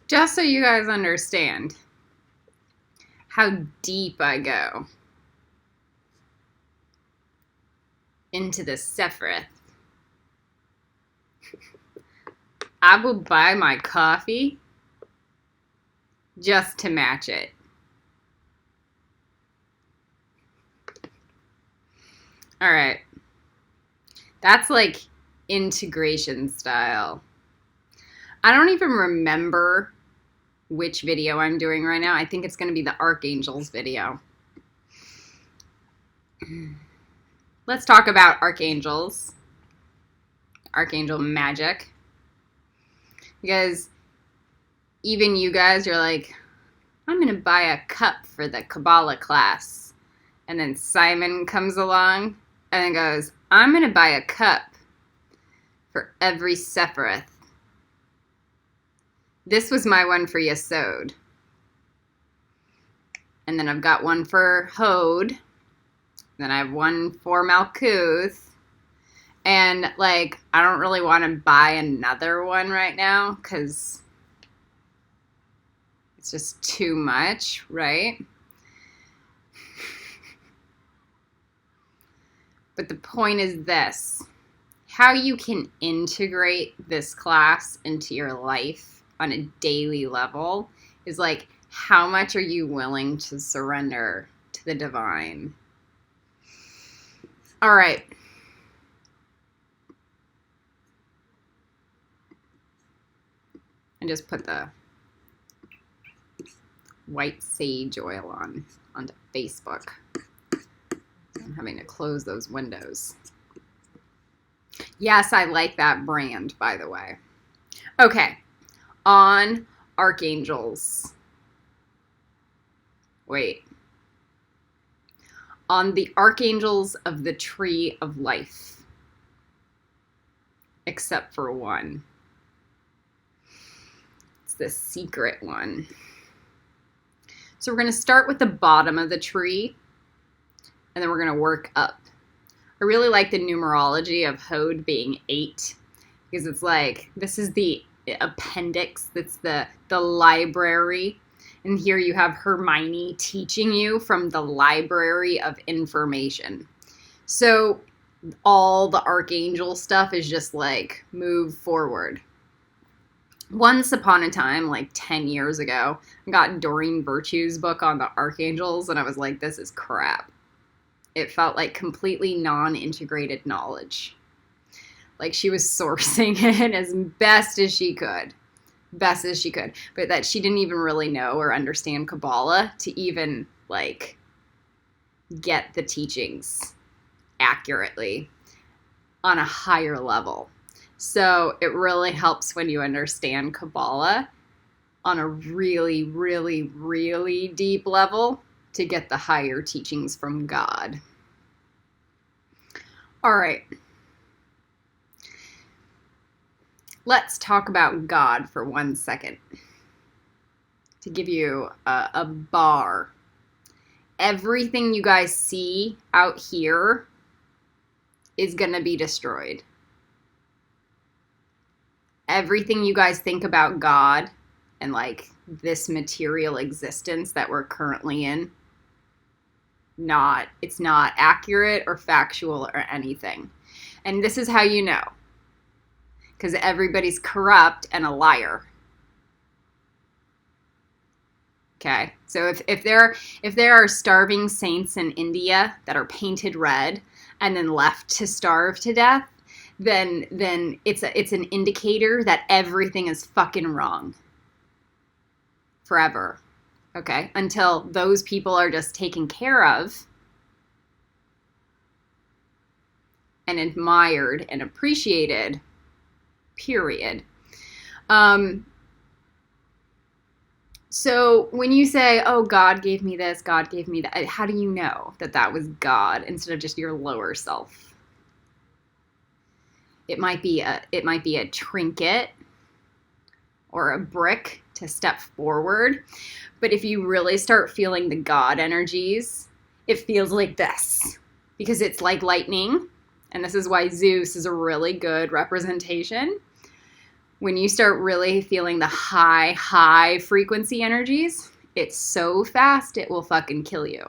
Just so you guys understand how deep I go into the Sephiroth, I will buy my coffee just to match it. All right. That's like integration style. I don't even remember which video I'm doing right now. I think it's going to be the Archangels video. Let's talk about Archangels. Archangel magic. Because even you guys are like, I'm going to buy a cup for the Kabbalah class. And then Simon comes along and then goes, I'm going to buy a cup for every Sephiroth. This was my one for Yesod. And then I've got one for Hod. Then I have one for Malkuth. And, like, I don't really want to buy another one right now because it's just too much, right? But the point is this. How you can integrate this class into your life on a daily level is like, how much are you willing to surrender to the divine? All right. I just put the white sage oil onto Facebook. I'm having to close those windows. Yes, I like that brand, by the way. Okay, on Archangels. Wait. On the Archangels of the Tree of Life. Except for one. It's the secret one. So we're going to start with the bottom of the tree, and then we're going to work up. I really like the numerology of Hod being 8, because it's like, this is the appendix, that's the library, and here you have Hermione teaching you from the library of information. So all the Archangel stuff is just like, move forward. Once upon a time, like 10 years ago, I got Doreen Virtue's book on the Archangels, and I was like, this is crap. It felt like completely non-integrated knowledge. Like she was sourcing it as best as she could. Best as she could. But that she didn't even really know or understand Kabbalah to even, like, get the teachings accurately on a higher level. So it really helps when you understand Kabbalah on a really, really, really deep level to get the higher teachings from God. All right. Let's talk about God for 1 second. To give you a bar. Everything you guys see out here is going to be destroyed. Everything you guys think about God and like this material existence that we're currently in, it's not accurate or factual or anything. And this is how you know. Because everybody's corrupt and a liar. Okay, so if there are starving saints in India that are painted red and then left to starve to death, then it's an indicator that everything is fucking wrong. Forever. Okay? Until those people are just taken care of and admired and appreciated. Period. So when you say, oh, God gave me this, God gave me that, how do you know that that was God instead of just your lower self? It might be a trinket or a brick to step forward. But if you really start feeling the God energies, it feels like this. Because it's like lightning. And this is why Zeus is a really good representation. when you start really feeling the high frequency energies, it's so fast it will fucking kill you.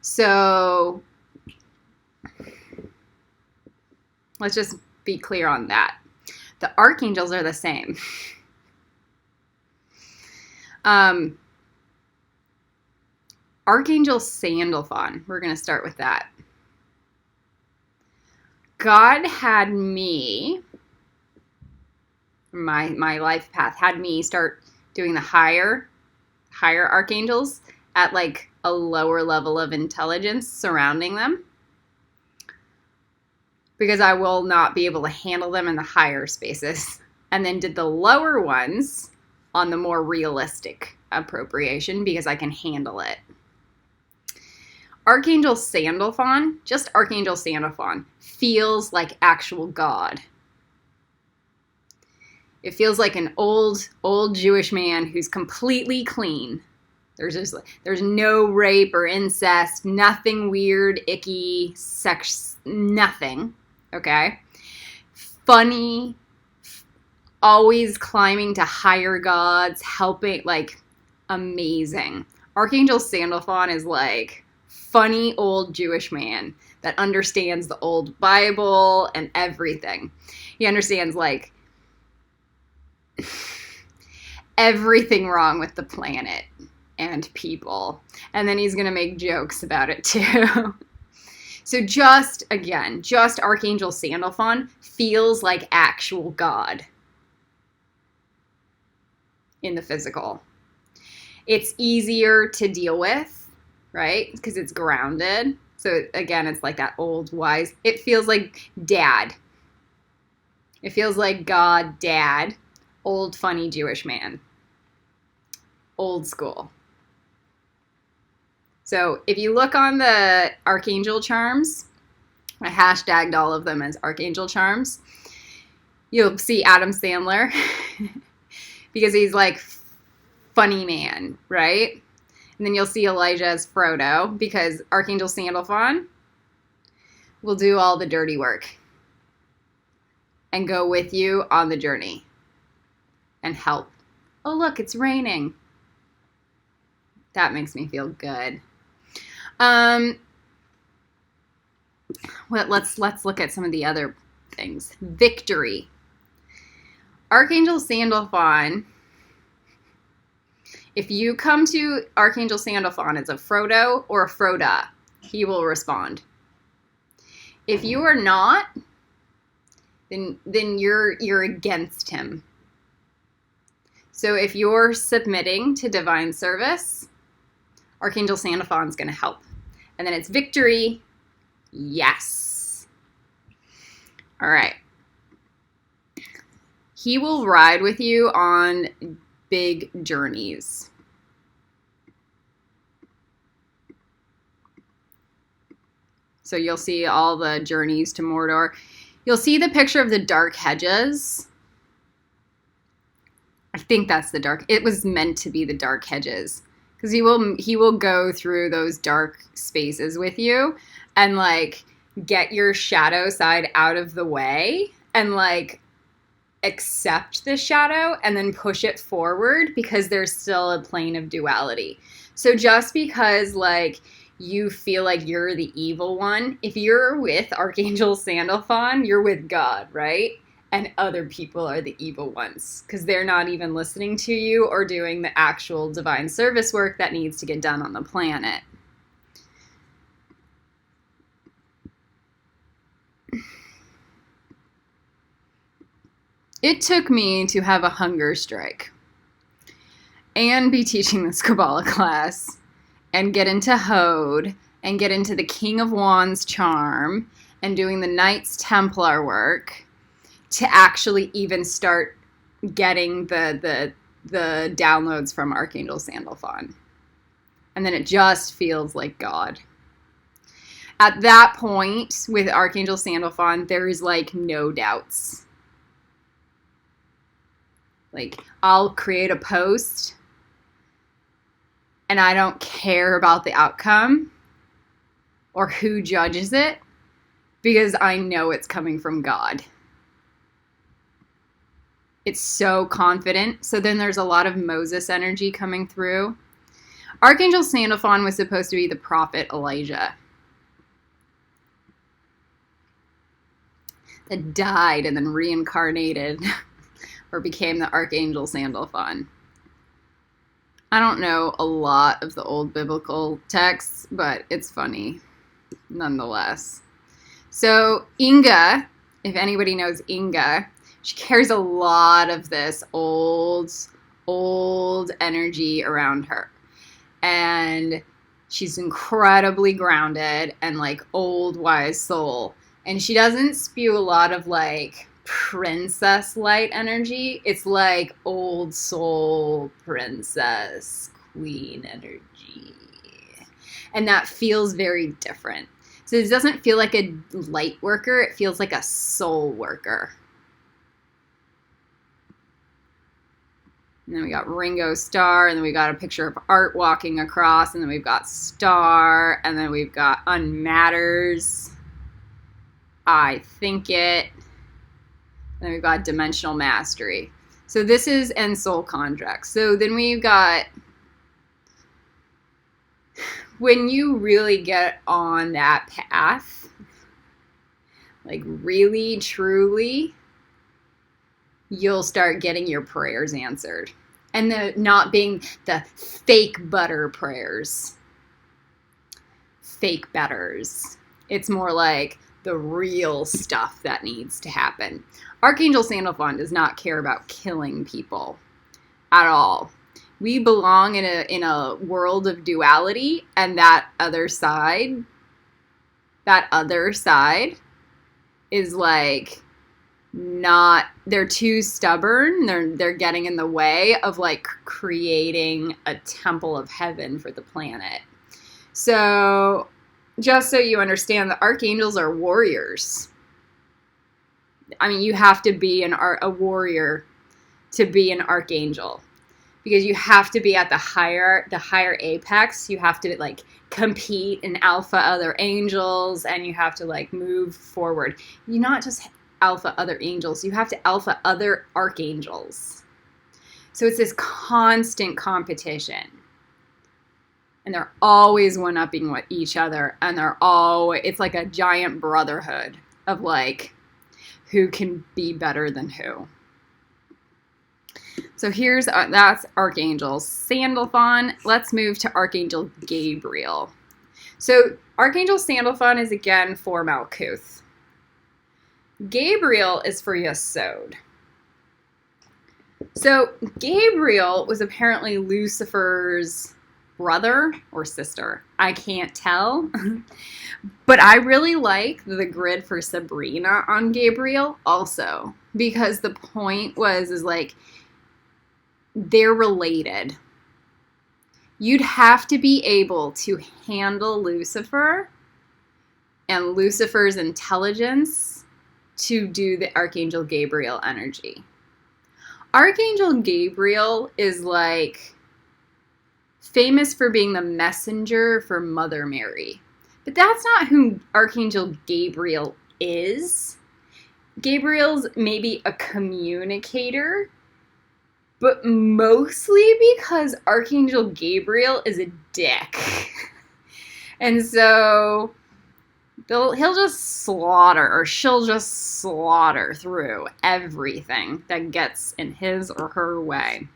So let's just be clear on that. The archangels are the same. Archangel Sandalphon, we're going to start with that. God had me, my life path, had me start doing the higher archangels at like a lower level of intelligence surrounding them, because I will not be able to handle them in the higher spaces. And then did the lower ones on the more realistic appropriation because I can handle it. Archangel Sandalphon, just Archangel Sandalphon, feels like actual God. It feels like an old Jewish man who's completely clean. There's no rape or incest, nothing weird, icky, sex, nothing. Okay? Funny, always climbing to higher gods, helping, like, amazing. Archangel Sandalphon is like funny old Jewish man that understands the old Bible and everything. He understands, like, everything wrong with the planet and people. And then he's going to make jokes about it too. So just Archangel Sandalphon feels like actual God in the physical. It's easier to deal with, right? Because it's grounded. So again, it's like that old wise. It feels like dad. It feels like God, dad, old funny Jewish man. Old school. So if you look on the Archangel charms, I hashtagged all of them as Archangel charms, you'll see Adam Sandler because he's like funny man, right? And then you'll see Elijah as Frodo because Archangel Sandalphon will do all the dirty work and go with you on the journey and help. Oh, look, it's raining. That makes me feel good. Well, let's look at some of the other things. Victory. Archangel Sandalphon. If you come to Archangel Sandalphon as a Frodo or a Froda, he will respond. If you are not, then you're against him. So if you're submitting to divine service, Archangel Sandalphon's going to help. And then it's victory. Yes. All right. He will ride with you on big journeys. So you'll see all the journeys to Mordor. You'll see the picture of the dark hedges. I think that's the dark. It was meant to be the dark hedges. Because he will go through those dark spaces with you and, like, get your shadow side out of the way and, like, accept the shadow and then push it forward because there's still a plane of duality. So just because, like, you feel like you're the evil one, if you're with Archangel Sandalphon, you're with God, right? And other people are the evil ones because they're not even listening to you or doing the actual divine service work that needs to get done on the planet. It took me to have a hunger strike and be teaching this Kabbalah class and get into Hode and get into the King of Wands charm and doing the Knights Templar work to actually even start getting the downloads from Archangel Sandalphon. And then it just feels like God. At that point, with Archangel Sandalphon, there's, like, no doubts. Like, I'll create a post, and I don't care about the outcome or who judges it, because I know it's coming from God. It's so confident. So then there's a lot of Moses energy coming through. Archangel Sandalphon was supposed to be the prophet Elijah that died and then reincarnated or became the Archangel Sandalphon. I don't know a lot of the old biblical texts, but it's funny nonetheless. So Inga, if anybody knows Inga, she carries a lot of this old energy around her. And she's incredibly grounded and like old wise soul. And she doesn't spew a lot of like princess light energy. It's like old soul princess queen energy. And that feels very different. So it doesn't feel like a light worker. It feels like a soul worker. And then we got Ringo Starr, and then we got a picture of Art walking across, and then we've got Star, and then we've got Unmatters, I Think It, and then we've got Dimensional Mastery. So this is and Soul Contracts. So then we've got, when you really get on that path, like really, truly, you'll start getting your prayers answered. And the not being the fake butter prayers. Fake betters. It's more like the real stuff that needs to happen. Archangel Sandalphon does not care about killing people at all. We belong in a world of duality, and that other side is like not, they're too stubborn. They're getting in the way of like creating a temple of heaven for the planet. So just so you understand, the archangels are warriors. I mean, you have to be a warrior to be an archangel, because you have to be at the higher apex. You have to like compete and alpha other angels, and you have to like move forward. You're not just alpha other angels, you have to alpha other archangels. So it's this constant competition, and they're always one-upping with each other, and it's like a giant brotherhood of like who can be better than who. So that's Archangel Sandalphon. Let's move to Archangel Gabriel. So Archangel Sandalphon is again for Malkuth. Gabriel is for Yesod. So Gabriel was apparently Lucifer's brother or sister. I can't tell. But I really like the grid for Sabrina on Gabriel also, because the point is like they're related. You'd have to be able to handle Lucifer and Lucifer's intelligence to do the Archangel Gabriel energy. Archangel Gabriel is like famous for being the messenger for Mother Mary. But that's not who Archangel Gabriel is. Gabriel's maybe a communicator, but mostly because Archangel Gabriel is a dick. And so he'll just slaughter, or she'll just slaughter through everything that gets in his or her way.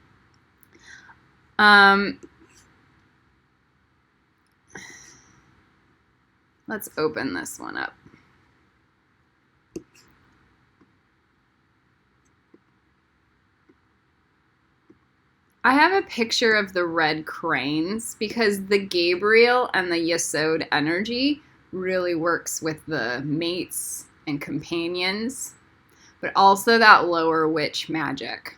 Let's open this one up. I have a picture of the red cranes because the Gabriel and the Yesod energy really works with the mates and companions, but also that lower witch magic.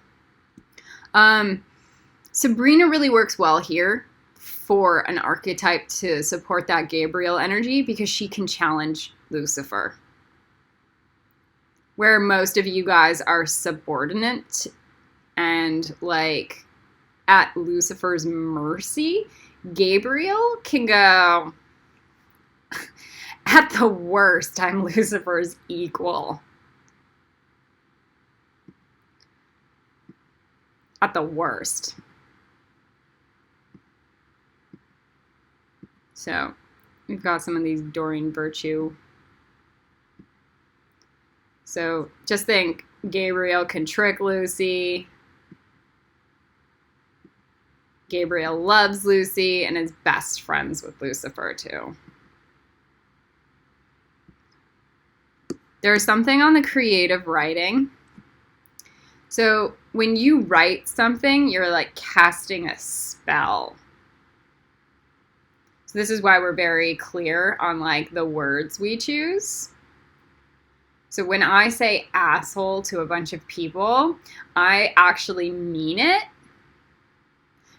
Sabrina really works well here for an archetype to support that Gabriel energy because she can challenge Lucifer. Where most of you guys are subordinate and like at Lucifer's mercy, Gabriel can go, at the worst, I'm Lucifer's equal. at the worst. So we've got some of these Doreen Virtue. So just think, Gabriel can trick Lucy. Gabriel loves Lucy and is best friends with Lucifer too. There's something on the creative writing. So when you write something, you're like casting a spell. So this is why we're very clear on like the words we choose. So when I say asshole to a bunch of people, I actually mean it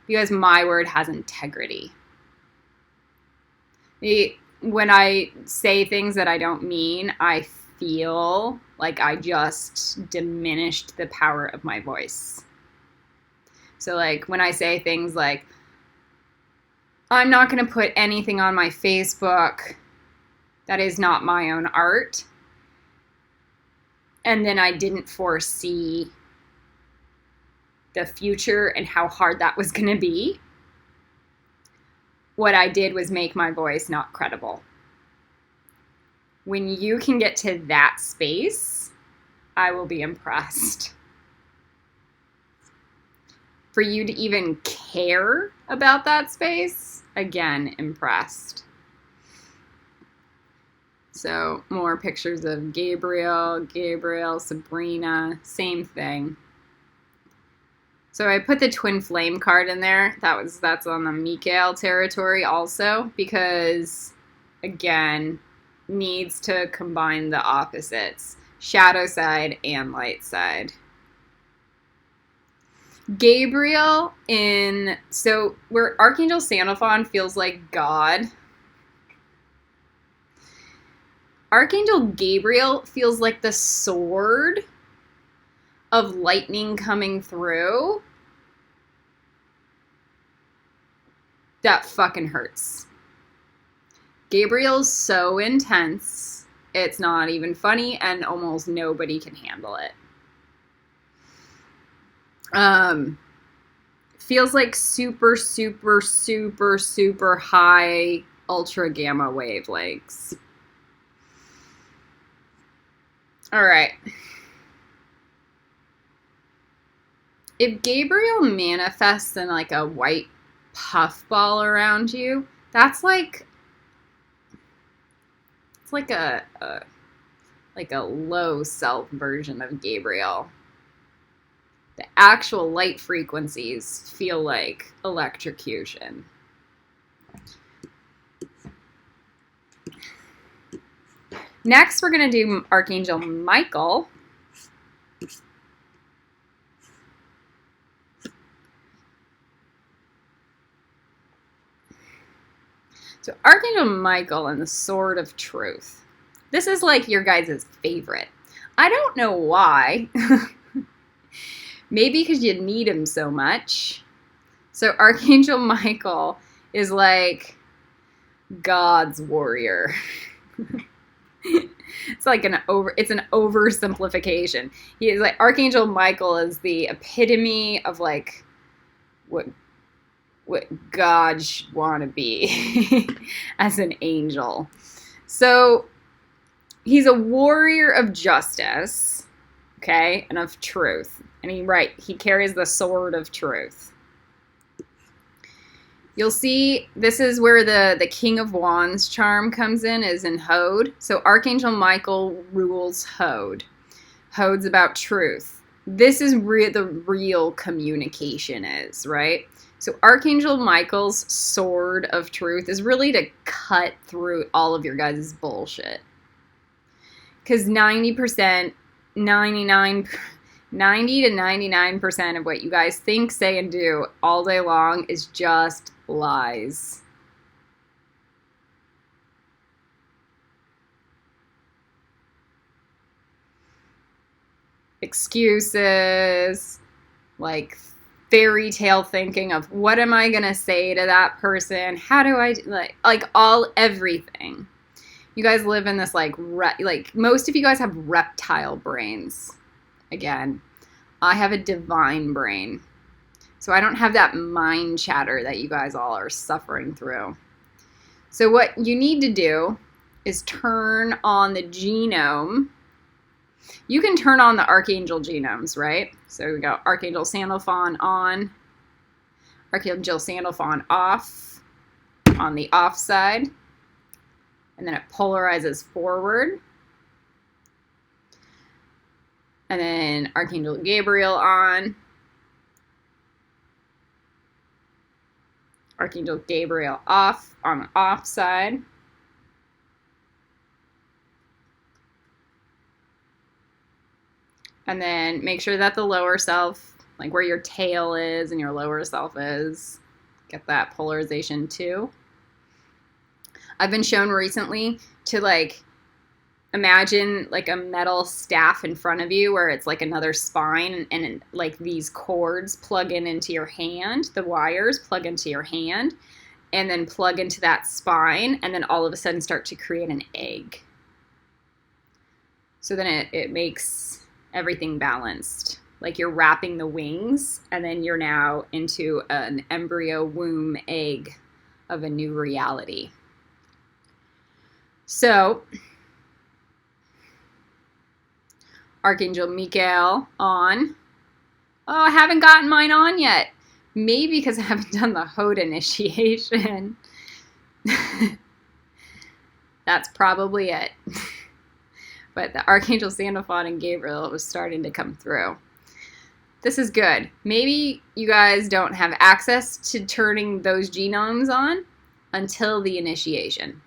because my word has integrity. When I say things that I don't mean, I feel like I just diminished the power of my voice. So like when I say things like, I'm not going to put anything on my Facebook that is not my own art. And then I didn't foresee the future and how hard that was going to be. What I did was make my voice not credible. When you can get to that space, I will be impressed. For you to even care about that space, again, impressed. So more pictures of Gabriel, Sabrina, same thing. So I put the twin flame card in there. That's on the Mikael territory also, because again, needs to combine the opposites, shadow side and light side. Gabriel where Archangel Sandalphon feels like God, Archangel Gabriel feels like the sword of lightning coming through. That fucking hurts. Gabriel's so intense, it's not even funny, and almost nobody can handle it. Feels like super, super, super, super high ultra gamma wavelengths. All right. If Gabriel manifests in like a white puffball around you, that's like, it's like a low self version of Gabriel. The actual light frequencies feel like electrocution. Next, we're going to do Archangel Michael. So Archangel Michael and the Sword of Truth. This is like your guys' favorite. I don't know why. Maybe because you need him so much. So Archangel Michael is God's warrior. It's an oversimplification. He is Archangel Michael is the epitome of what God should want to be as an angel. So he's a warrior of justice, okay, and of truth. And he carries the sword of truth. You'll see this is where the King of Wands charm comes in, is in Hode. So Archangel Michael rules Hode. Hode's about truth. This is where the real communication is, right? So Archangel Michael's sword of truth is really to cut through all of your guys' bullshit. Because 90 to 99% of what you guys think, say, and do all day long is just lies. Excuses, fairy tale thinking of what am I gonna say to that person? How do I everything. You guys live in this most of you guys have reptile brains. Again, I have a divine brain. So I don't have that mind chatter that you guys all are suffering through. So what you need to do is turn on the genome. You can turn on the Archangel genomes, right? So we go Archangel Sandalphon on, Archangel Sandalphon off, on the off side, and then it polarizes forward. And then Archangel Gabriel on, Archangel Gabriel off on the off side. And then make sure that the lower self, like where your tail is and your lower self is, get that polarization too. I've been shown recently to like imagine like a metal staff in front of you where it's like another spine, and like these cords plug into your hand, the wires plug into your hand and then plug into that spine, and then all of a sudden start to create an egg. So then it makes everything balanced. Like you're wrapping the wings, and then you're now into an embryo womb egg of a new reality. So Archangel Michael on. Oh, I haven't gotten mine on yet. Maybe because I haven't done the Hod initiation. That's probably it. But the Archangel Sandalphon and Gabriel was starting to come through. This is good. Maybe you guys don't have access to turning those genomes on until the initiation.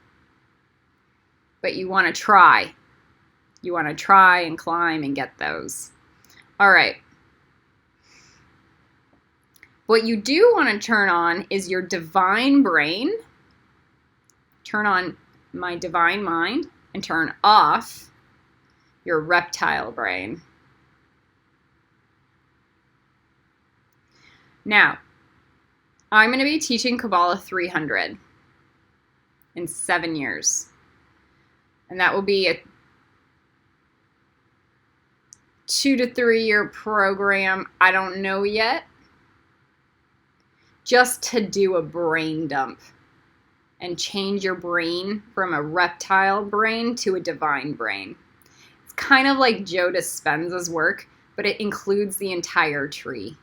But you want to try. You want to try and climb and get those. All right. What you do want to turn on is your divine brain. Turn on my divine mind and turn off your reptile brain. Now, I'm going to be teaching Kabbalah 300 in 7 years. And that will be a 2 to 3 year program. I don't know yet. Just to do a brain dump and change your brain from a reptile brain to a divine brain. It's kind of like Joe Dispenza's work, but it includes the entire tree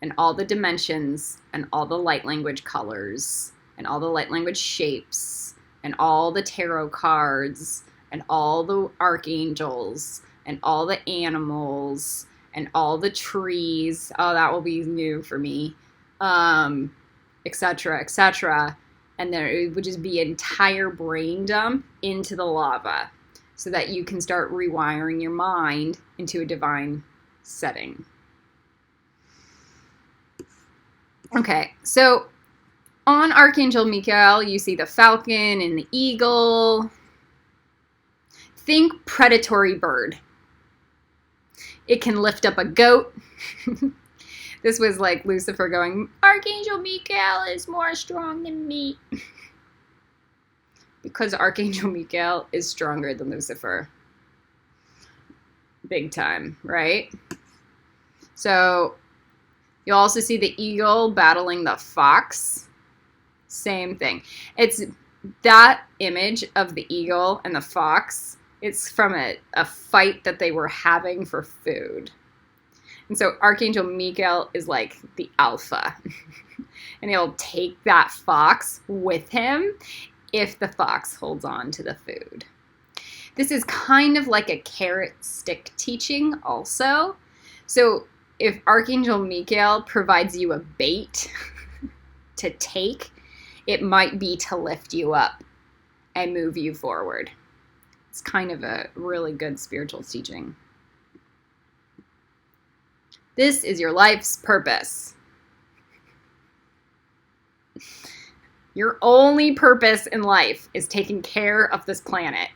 and all the dimensions and all the light language colors and all the light language shapes and all the tarot cards and all the archangels and all the animals and all the trees. Oh, that will be new for me. Etc., etc. And there it would just be an entire brain dump into the lava so that you can start rewiring your mind into a divine setting. Okay, so on Archangel Michael, you see the falcon and the eagle. Think predatory bird. It can lift up a goat. This was like Lucifer going, Archangel Michael is more strong than me. Because Archangel Michael is stronger than Lucifer. Big time, right? So you also see the eagle battling the fox. Same thing. It's that image of the eagle and the fox. It's from a fight that they were having for food. And so Archangel Michael is like the alpha. And he'll take that fox with him if the fox holds on to the food. This is kind of like a carrot stick teaching also. So if Archangel Michael provides you a bait to take, it might be to lift you up and move you forward. It's kind of a really good spiritual teaching. This is your life's purpose. Your only purpose in life is taking care of this planet.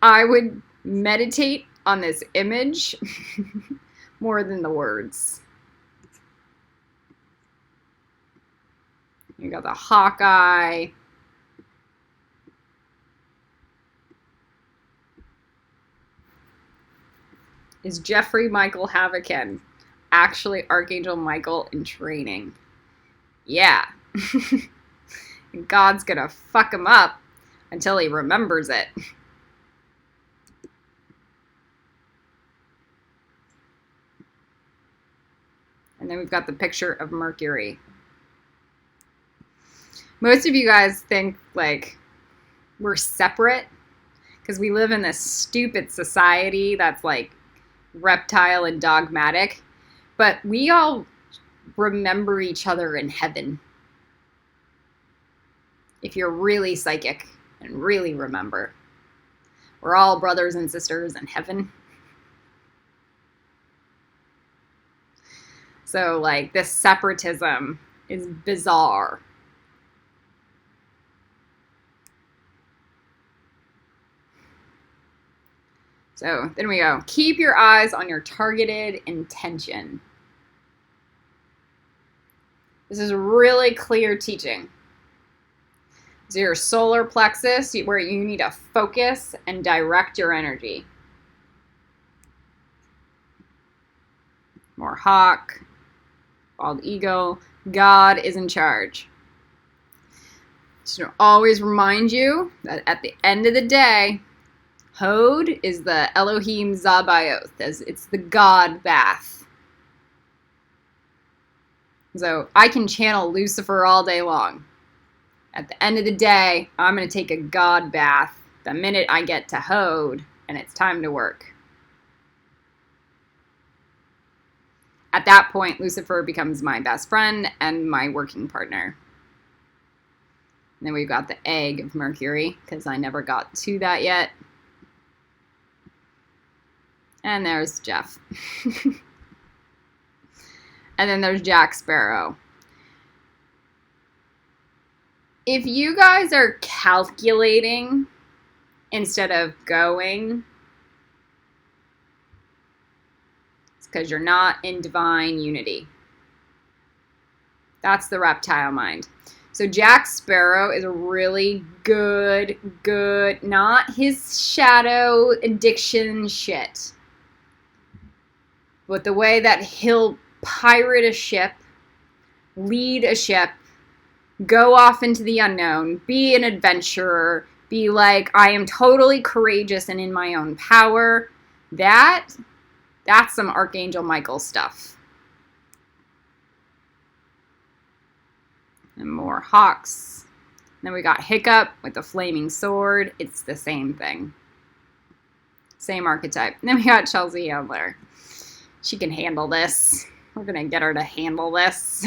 I would meditate on this image more than the words. You got the Hawkeye. Is Jeffrey Michael Havocan actually Archangel Michael in training? Yeah. God's gonna fuck him up until he remembers it. And then we've got the picture of Mercury. Most of you guys think like we're separate because we live in this stupid society that's like reptile and dogmatic, but we all remember each other in heaven. If you're really psychic and really remember, we're all brothers and sisters in heaven. So like this separatism is bizarre. So then we go. Keep your eyes on your targeted intention. This is really clear teaching. So your solar plexus, where you need to focus and direct your energy. More hawk, bald eagle. God is in charge. So always remind you that at the end of the day, Hod is the Elohim Zabaoth. It's the God bath. So I can channel Lucifer all day long. At the end of the day, I'm going to take a God bath the minute I get to Hod, and it's time to work. At that point, Lucifer becomes my best friend and my working partner. And then we've got the egg of Mercury, because I never got to that yet. And there's Jeff. And then there's Jack Sparrow. If you guys are calculating instead of going, it's because you're not in divine unity. That's the reptile mind. So Jack Sparrow is a really good, not his shadow addiction shit, but the way that he'll pirate a ship, lead a ship, go off into the unknown, be an adventurer, be like, I am totally courageous and in my own power. That's some Archangel Michael stuff. And more hawks. Then we got Hiccup with the flaming sword. It's the same thing. Same archetype. And then we got Chelsea Handler. She can handle this. We're going to get her to handle this.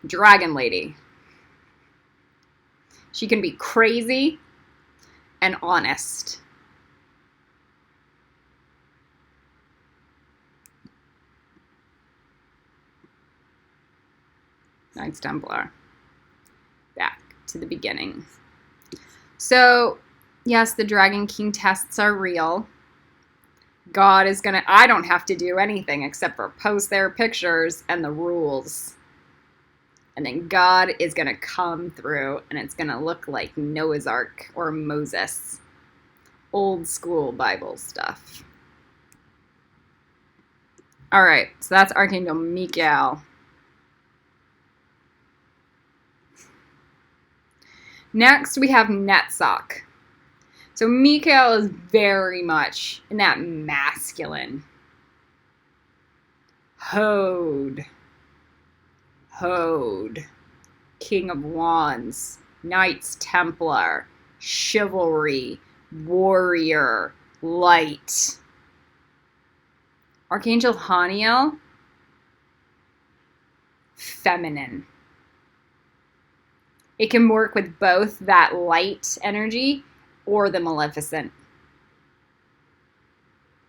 Dragon Lady. She can be crazy and honest. Knights Templar. Back to the beginning. So, yes, the Dragon King tests are real. God is going to... I don't have to do anything except for post their pictures and the rules. And then God is going to come through and it's going to look like Noah's Ark or Moses. Old school Bible stuff. All right, so that's Archangel Michael. Next, we have Netzach. So Michael is very much in that masculine. Hod. King of Wands. Knights Templar. Chivalry. Warrior. Light. Archangel Haniel. Feminine. It can work with both that light energy or the maleficent.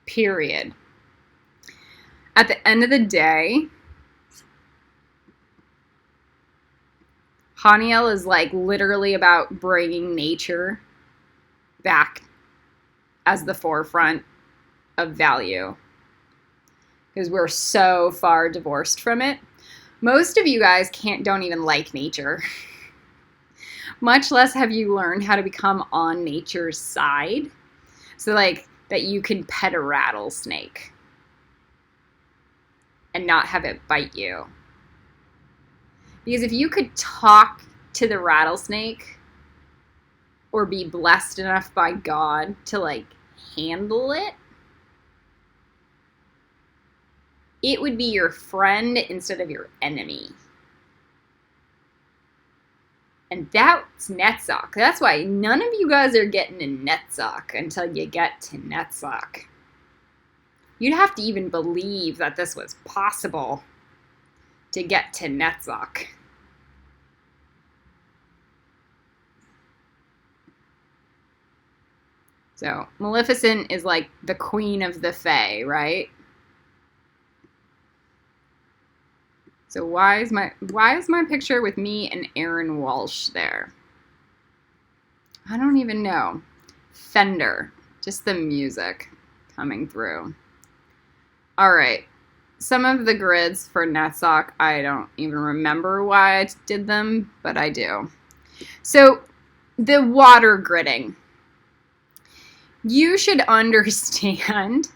Period. At the end of the day, Haniel is like literally about bringing nature back as the forefront of value. Because we're so far divorced from it. Most of you guys don't even like nature. Much less have you learned how to become on nature's side. So like that you can pet a rattlesnake and not have it bite you. Because if you could talk to the rattlesnake or be blessed enough by God to like handle it, it would be your friend instead of your enemy. And that's Netzach. That's why none of you guys are getting in Netzach until you get to Netzach. You'd have to even believe that this was possible to get to Netzach. So Maleficent is like the queen of the Fae, right? So why is my picture with me and Aaron Walsh there? I don't even know. Fender, just the music coming through. All right, some of the grids for Netzach, I don't even remember why I did them, but I do. So the water gridding. You should understand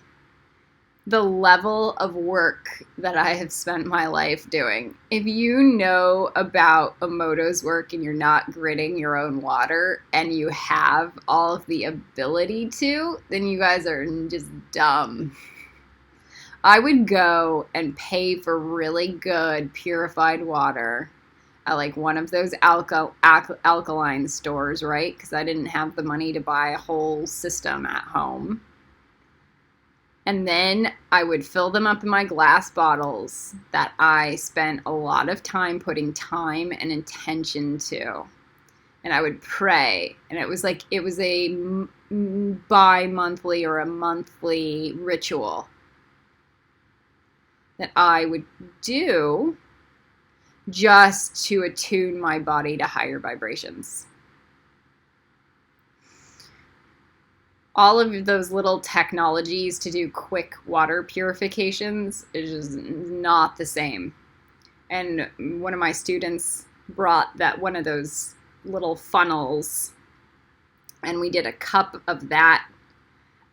the level of work that I have spent my life doing. If you know about Emoto's work and you're not gridding your own water and you have all of the ability to, then you guys are just dumb. I would go and pay for really good purified water at like one of those alkaline stores, right? Because I didn't have the money to buy a whole system at home. And then I would fill them up in my glass bottles that I spent a lot of time putting time and intention to. And I would pray. And it was a bi-monthly or a monthly ritual that I would do just to attune my body to higher vibrations. All of those little technologies to do quick water purifications is just not the same. And one of my students brought that one of those little funnels, and we did a cup of that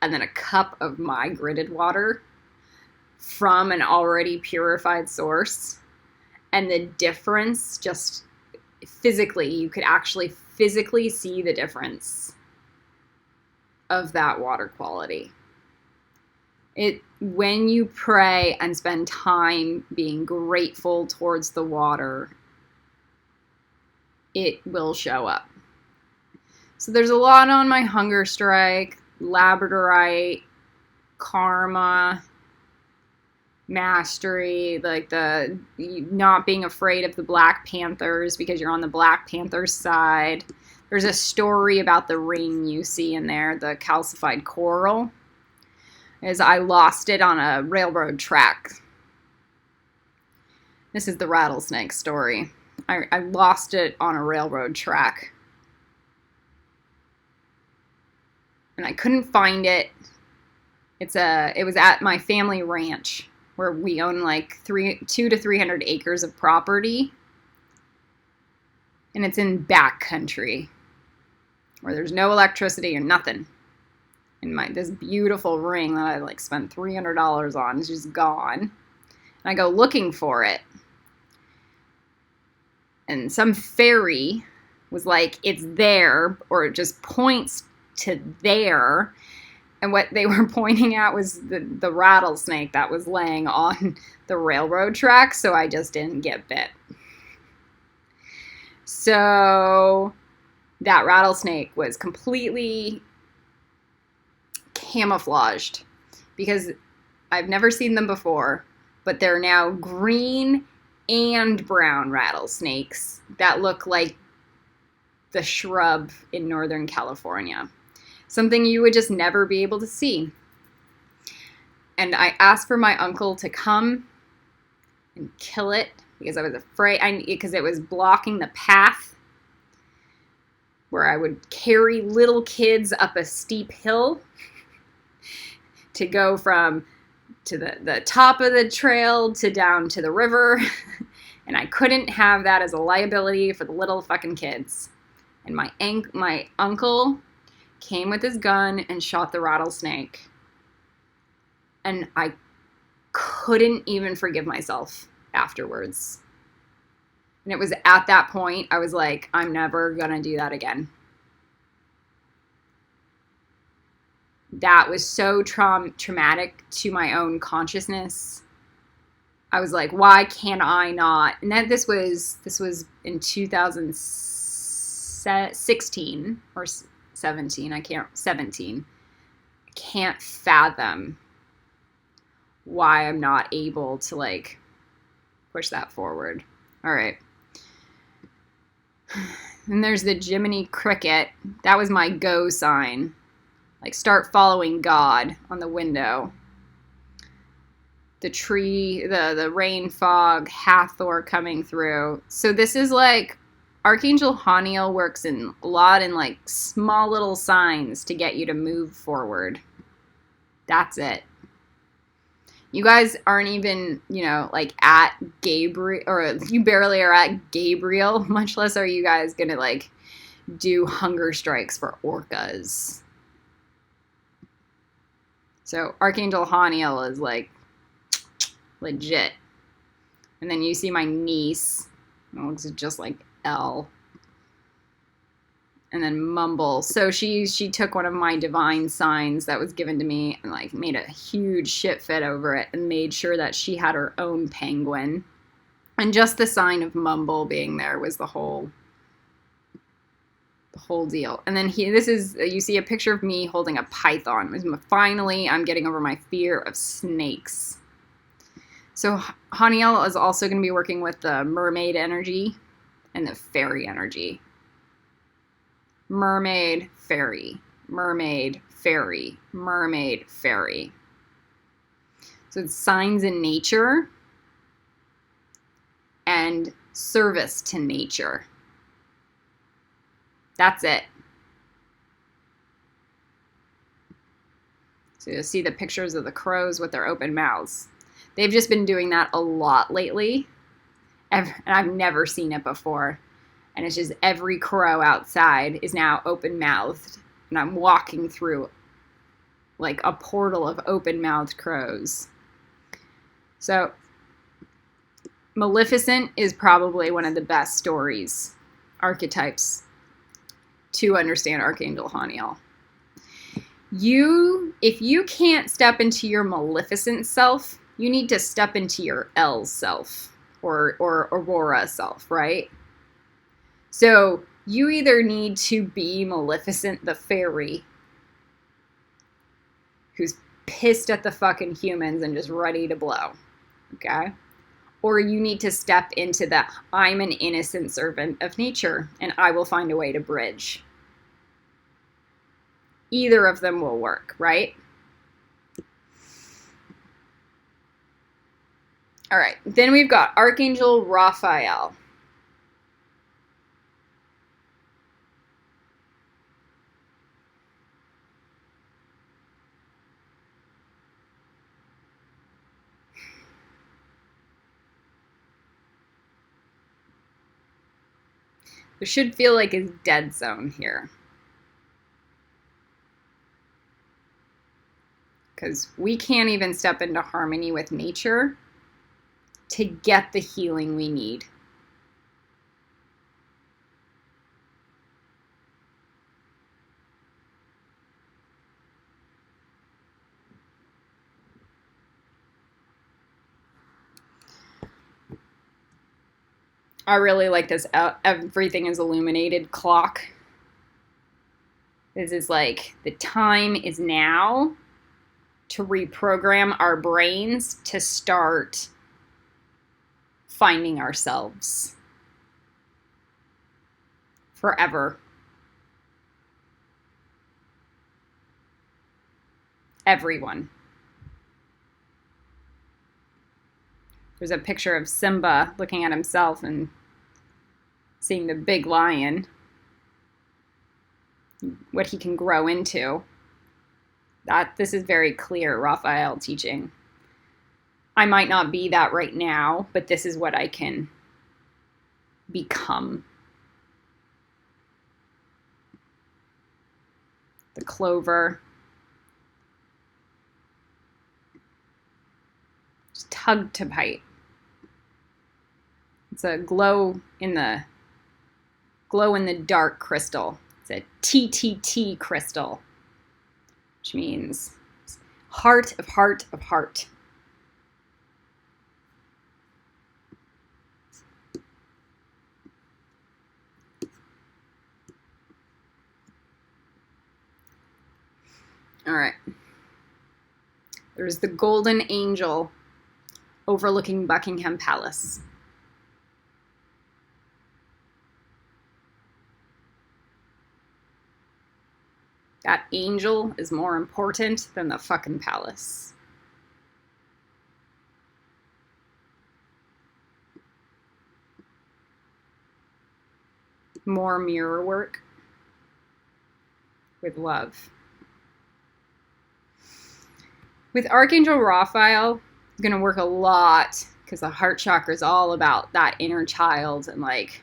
and then a cup of my gridded water from an already purified source. And the difference, just physically, you could actually physically see the difference of that water quality. When you pray and spend time being grateful towards the water, it will show up. So there's a lot on my hunger strike: labradorite, karma, mastery, like the not being afraid of the Black Panthers because you're on the Black Panthers side. There's a story about the ring you see in there, the calcified coral, is I lost it on a railroad track. This is the rattlesnake story. I lost it on a railroad track. And I couldn't find it. It was at my family ranch, where we own like 200 to 300 acres of property. And it's in backcountry, where there's no electricity or nothing. And this beautiful ring that I like spent $300 on is just gone. And I go looking for it. And some fairy was like, it's there, or it just points to there. And what they were pointing at was the rattlesnake that was laying on the railroad track, so I just didn't get bit. So that rattlesnake was completely camouflaged because I've never seen them before, but they're now green and brown rattlesnakes that look like the shrub in Northern California. Something you would just never be able to see. And I asked for my uncle to come and kill it because I was afraid, because it was blocking the path where I would carry little kids up a steep hill to go from to the top of the trail to down to the river. And I couldn't have that as a liability for the little fucking kids. And my uncle came with his gun and shot the rattlesnake. And I couldn't even forgive myself afterwards. And it was at that point I was like, I'm never going to do that again. That was so traumatic to my own consciousness. I was like, why can't I not? And then this was in 2016 or 17. 17. I can't fathom why I'm not able to like push that forward. All right. And there's the Jiminy Cricket. That was my go sign. Like, start following God on the window. The tree, the rain fog, Hathor coming through. So this is like, Archangel Haniel works a lot in like small little signs to get you to move forward. That's it. You guys aren't even, like at Gabriel, or you barely are at Gabriel, much less are you guys gonna like do hunger strikes for orcas. So Archangel Haniel is like legit. And then you see my niece. It looks just like Elle. And then Mumble. So she took one of my divine signs that was given to me and like made a huge shit fit over it and made sure that she had her own penguin. And just the sign of Mumble being there was the whole deal. And then you see a picture of me holding a python. Finally, I'm getting over my fear of snakes. So Haniel is also going to be working with the mermaid energy and the fairy energy. Mermaid, fairy, mermaid, fairy, mermaid, fairy. So it's signs in nature and service to nature. That's it. So you'll see the pictures of the crows with their open mouths. They've just been doing that a lot lately. And I've never seen it before. And it's just every crow outside is now open-mouthed. And I'm walking through like a portal of open-mouthed crows. So Maleficent is probably one of the best stories, archetypes, to understand Archangel Haniel. If you can't step into your Maleficent self, you need to step into your Elle self or Aurora self, right? So you either need to be Maleficent the fairy, who's pissed at the fucking humans and just ready to blow, okay? Or you need to step into the, I'm an innocent servant of nature, and I will find a way to bridge. Either of them will work, right? All right, then we've got Archangel Raphael. There should feel like a dead zone here. Because we can't even step into harmony with nature to get the healing we need. I really like this everything is illuminated clock. This is like the time is now to reprogram our brains to start finding ourselves forever. Everyone. There's a picture of Simba looking at himself and seeing the big lion, what he can grow into. This is very clear, Raphael teaching. I might not be that right now, but this is what I can become. clover. Just tugtopite. It's a glow in the dark crystal. It's a TTT crystal, which means heart of heart of heart. All right. There's the golden angel overlooking Buckingham Palace. That angel is more important than the fucking palace. More mirror work with love. With Archangel Raphael, I'm going to work a lot because the heart chakra is all about that inner child and like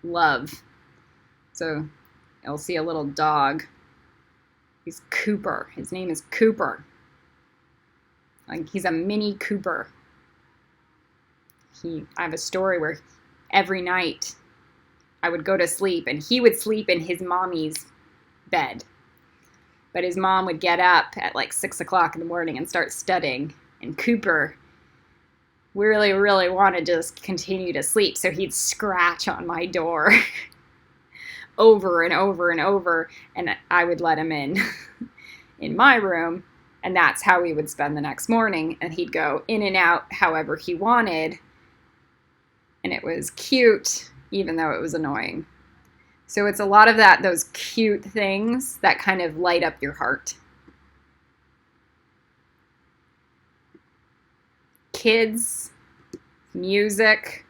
love. So you'll see a little dog. He's Cooper. His name is Cooper. Like he's a mini Cooper. I have a story where every night I would go to sleep and he would sleep in his mommy's bed. But his mom would get up at like 6 o'clock in the morning and start studying. And Cooper really, really wanted to just continue to sleep. So he'd scratch on my door over and over and over. And I would let him in my room. And that's how we would spend the next morning. And he'd go in and out however he wanted. And it was cute, even though it was annoying. So it's a lot of those cute things that kind of light up your heart. Kids, music,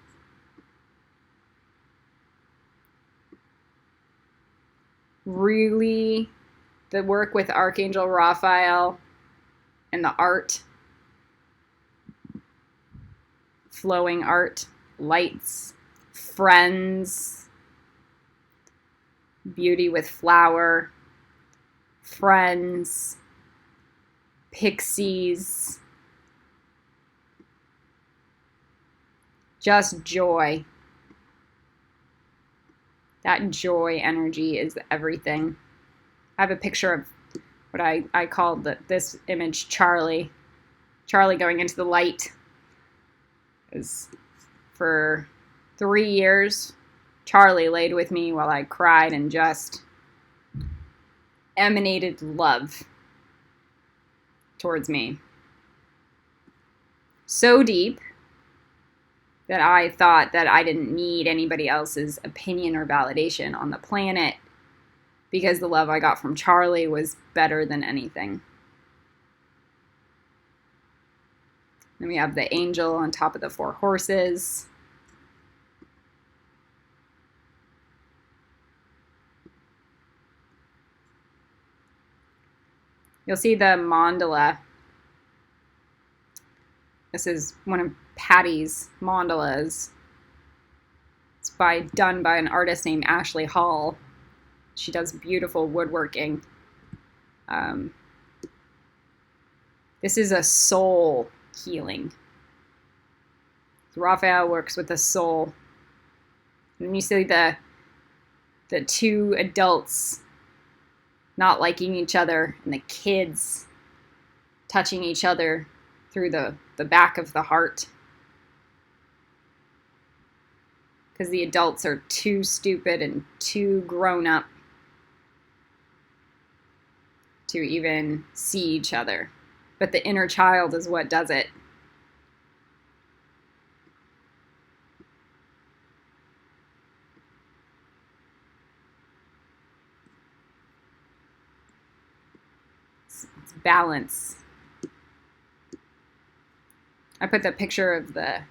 really the work with Archangel Raphael and the art, flowing art, lights, friends, beauty with flower, friends, pixies, just joy. That joy energy is everything. I have a picture of what I called this image Charlie. Charlie going into the light. Is for 3 years. Charlie laid with me while I cried and just emanated love towards me. So deep that I thought that I didn't need anybody else's opinion or validation on the planet because the love I got from Charlie was better than anything. Then we have the angel on top of the 4 horses. You'll see the mandala. This is one of Patty's mandalas. It's done by an artist named Ashley Hall. She does beautiful woodworking. This is a soul healing. Raphael works with the soul. And you see the 2 adults not liking each other, and the kids touching each other through the back of the heart. Because the adults are too stupid and too grown up to even see each other. But the inner child is what does it. It's balance. I put the picture of the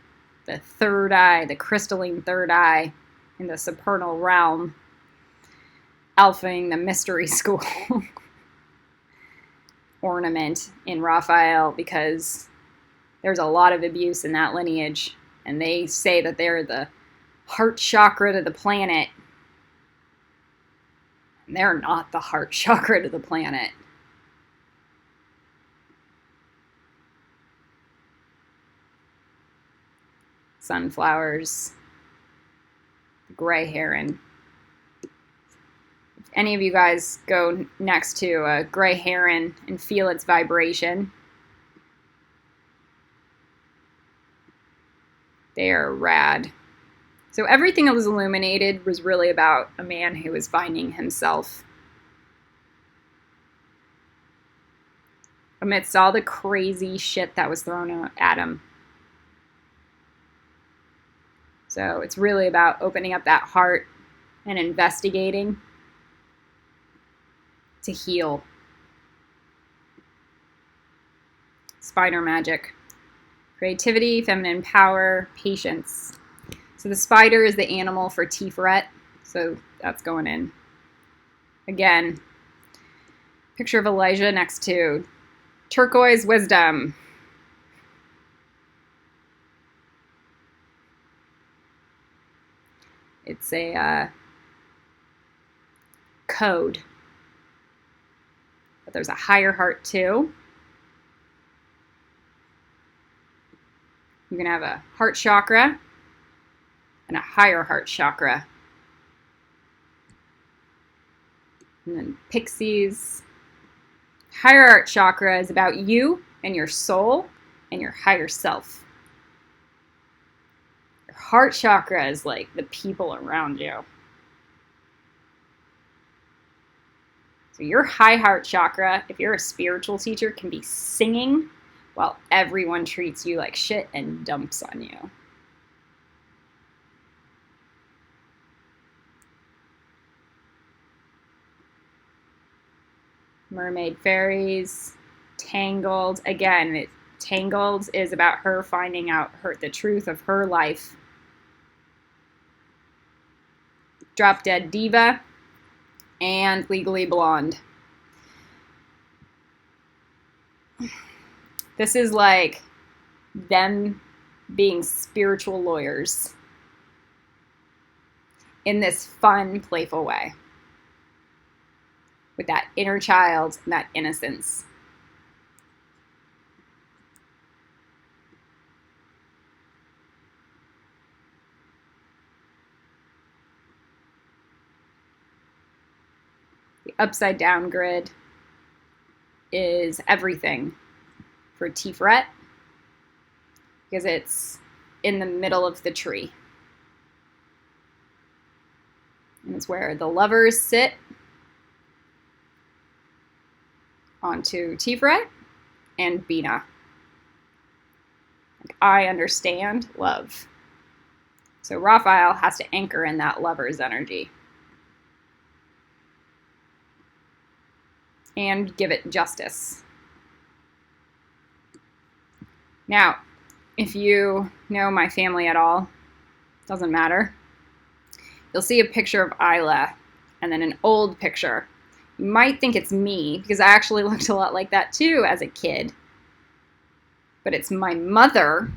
third eye, the crystalline third eye in the supernal realm, alphaing the mystery school ornament in Raphael, because there's a lot of abuse in that lineage, and they say that they're the heart chakra to the planet. They're not the heart chakra to the planet. Sunflowers, gray heron. If any of you guys go next to a gray heron and feel its vibration, they are rad. So everything that was illuminated was really about a man who was finding himself amidst all the crazy shit that was thrown at him. So it's really about opening up that heart and investigating to heal. Spider magic. Creativity, feminine power, patience. So the spider is the animal for Tiferet. So that's going in. Again, picture of Elijah next to turquoise wisdom. It's a code. But there's a higher heart too. You can have a heart chakra and a higher heart chakra. And then pixies. Higher heart chakra is about you and your soul and your higher self. Your heart chakra is like the people around you. So your high heart chakra, if you're a spiritual teacher, can be singing while everyone treats you like shit and dumps on you. Mermaid fairies, Tangled. Again, Tangled is about her finding out the truth of her life. Drop Dead Diva and Legally Blonde. This is like them being spiritual lawyers in this fun, playful way. With that inner child and that innocence. The upside down grid is everything for Tiferet because it's in the middle of the tree. And it's where the lovers sit onto Tiferet and Bina. I understand love. So Raphael has to anchor in that lover's energy. And give it justice. Now, if you know my family at all, doesn't matter, you'll see a picture of Isla and then an old picture. You might think it's me because I actually looked a lot like that too as a kid. But it's my mother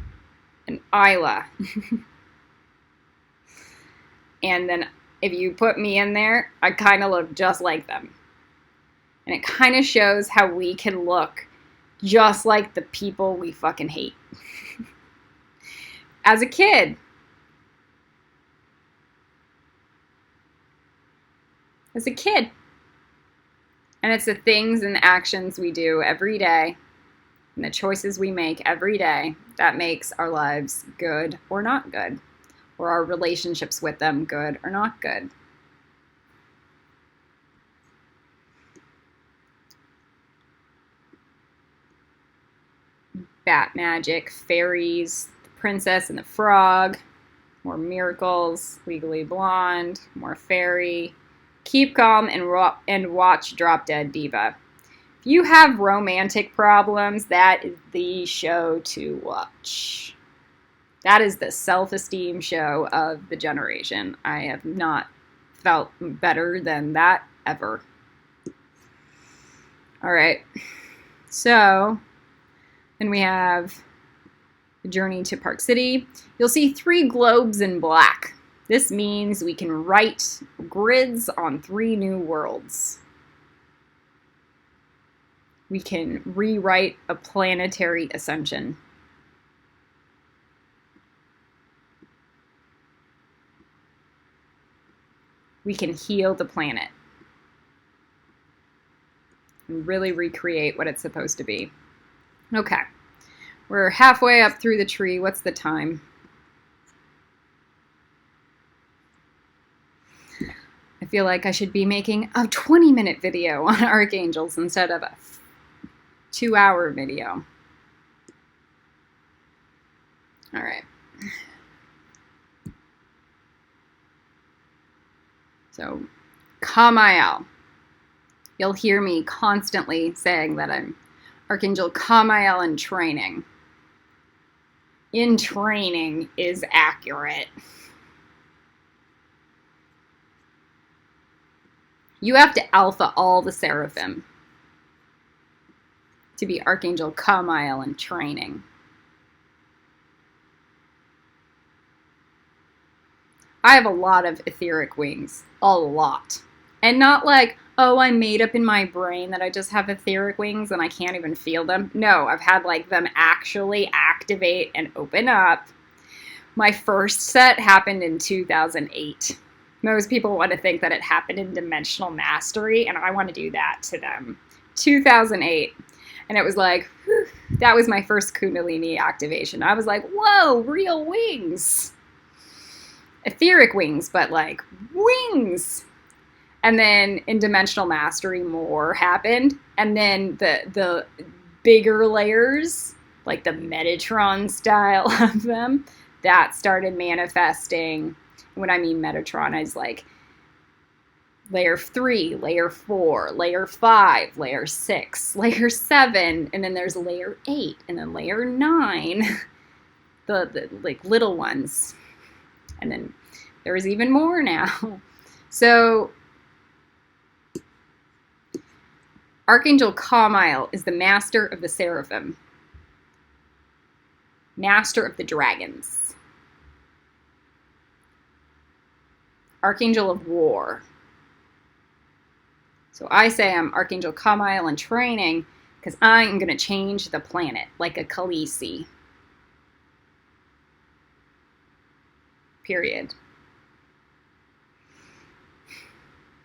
and Isla. And then if you put me in there, I kind of look just like them. And it kind of shows how we can look just like the people we fucking hate. As a kid. As a kid. And it's the things and actions we do every day and the choices we make every day that makes our lives good or not good. Or our relationships with them good or not good. Bat magic, fairies, the princess and the frog, more miracles, Legally Blonde, more fairy. Keep calm and watch Drop Dead Diva. If you have romantic problems, that is the show to watch. That is the self-esteem show of the generation. I have not felt better than that ever. All right. So then we have the journey to Park City. You'll see 3 globes in black. This means we can write grids on 3 new worlds. We can rewrite a planetary ascension. We can heal the planet and really recreate what it's supposed to be. Okay, we're halfway up through the tree. What's the time? I feel like I should be making a 20-minute video on Archangels instead of a 2-hour video. All right. So, Kamael. You'll hear me constantly saying that I'm Archangel Kamael in training. In training is accurate. You have to alpha all the seraphim to be Archangel Kamael in training. I have a lot of etheric wings. A lot. And not like, oh, I made up in my brain that I just have etheric wings and I can't even feel them. No, I've had like them actually activate and open up. My first set happened in 2008. Most people want to think that it happened in Dimensional Mastery, and I want to do that to them. 2008. And it was like, whew, that was my first Kundalini activation. I was like, whoa, real wings. Etheric wings, but like wings. And then in Dimensional Mastery, more happened. And then the bigger layers, like the Metatron style of them, that started manifesting. When I mean Metatron, I was like layer 3, layer 4, layer 5, layer 6, layer 7, and then there's layer 8, and then layer 9, the like little ones. And then there's even more now. So Archangel Kamael is the master of the seraphim, master of the dragons, Archangel of war. So I say I'm Archangel Kamael in training because I am going to change the planet like a Khaleesi. Period.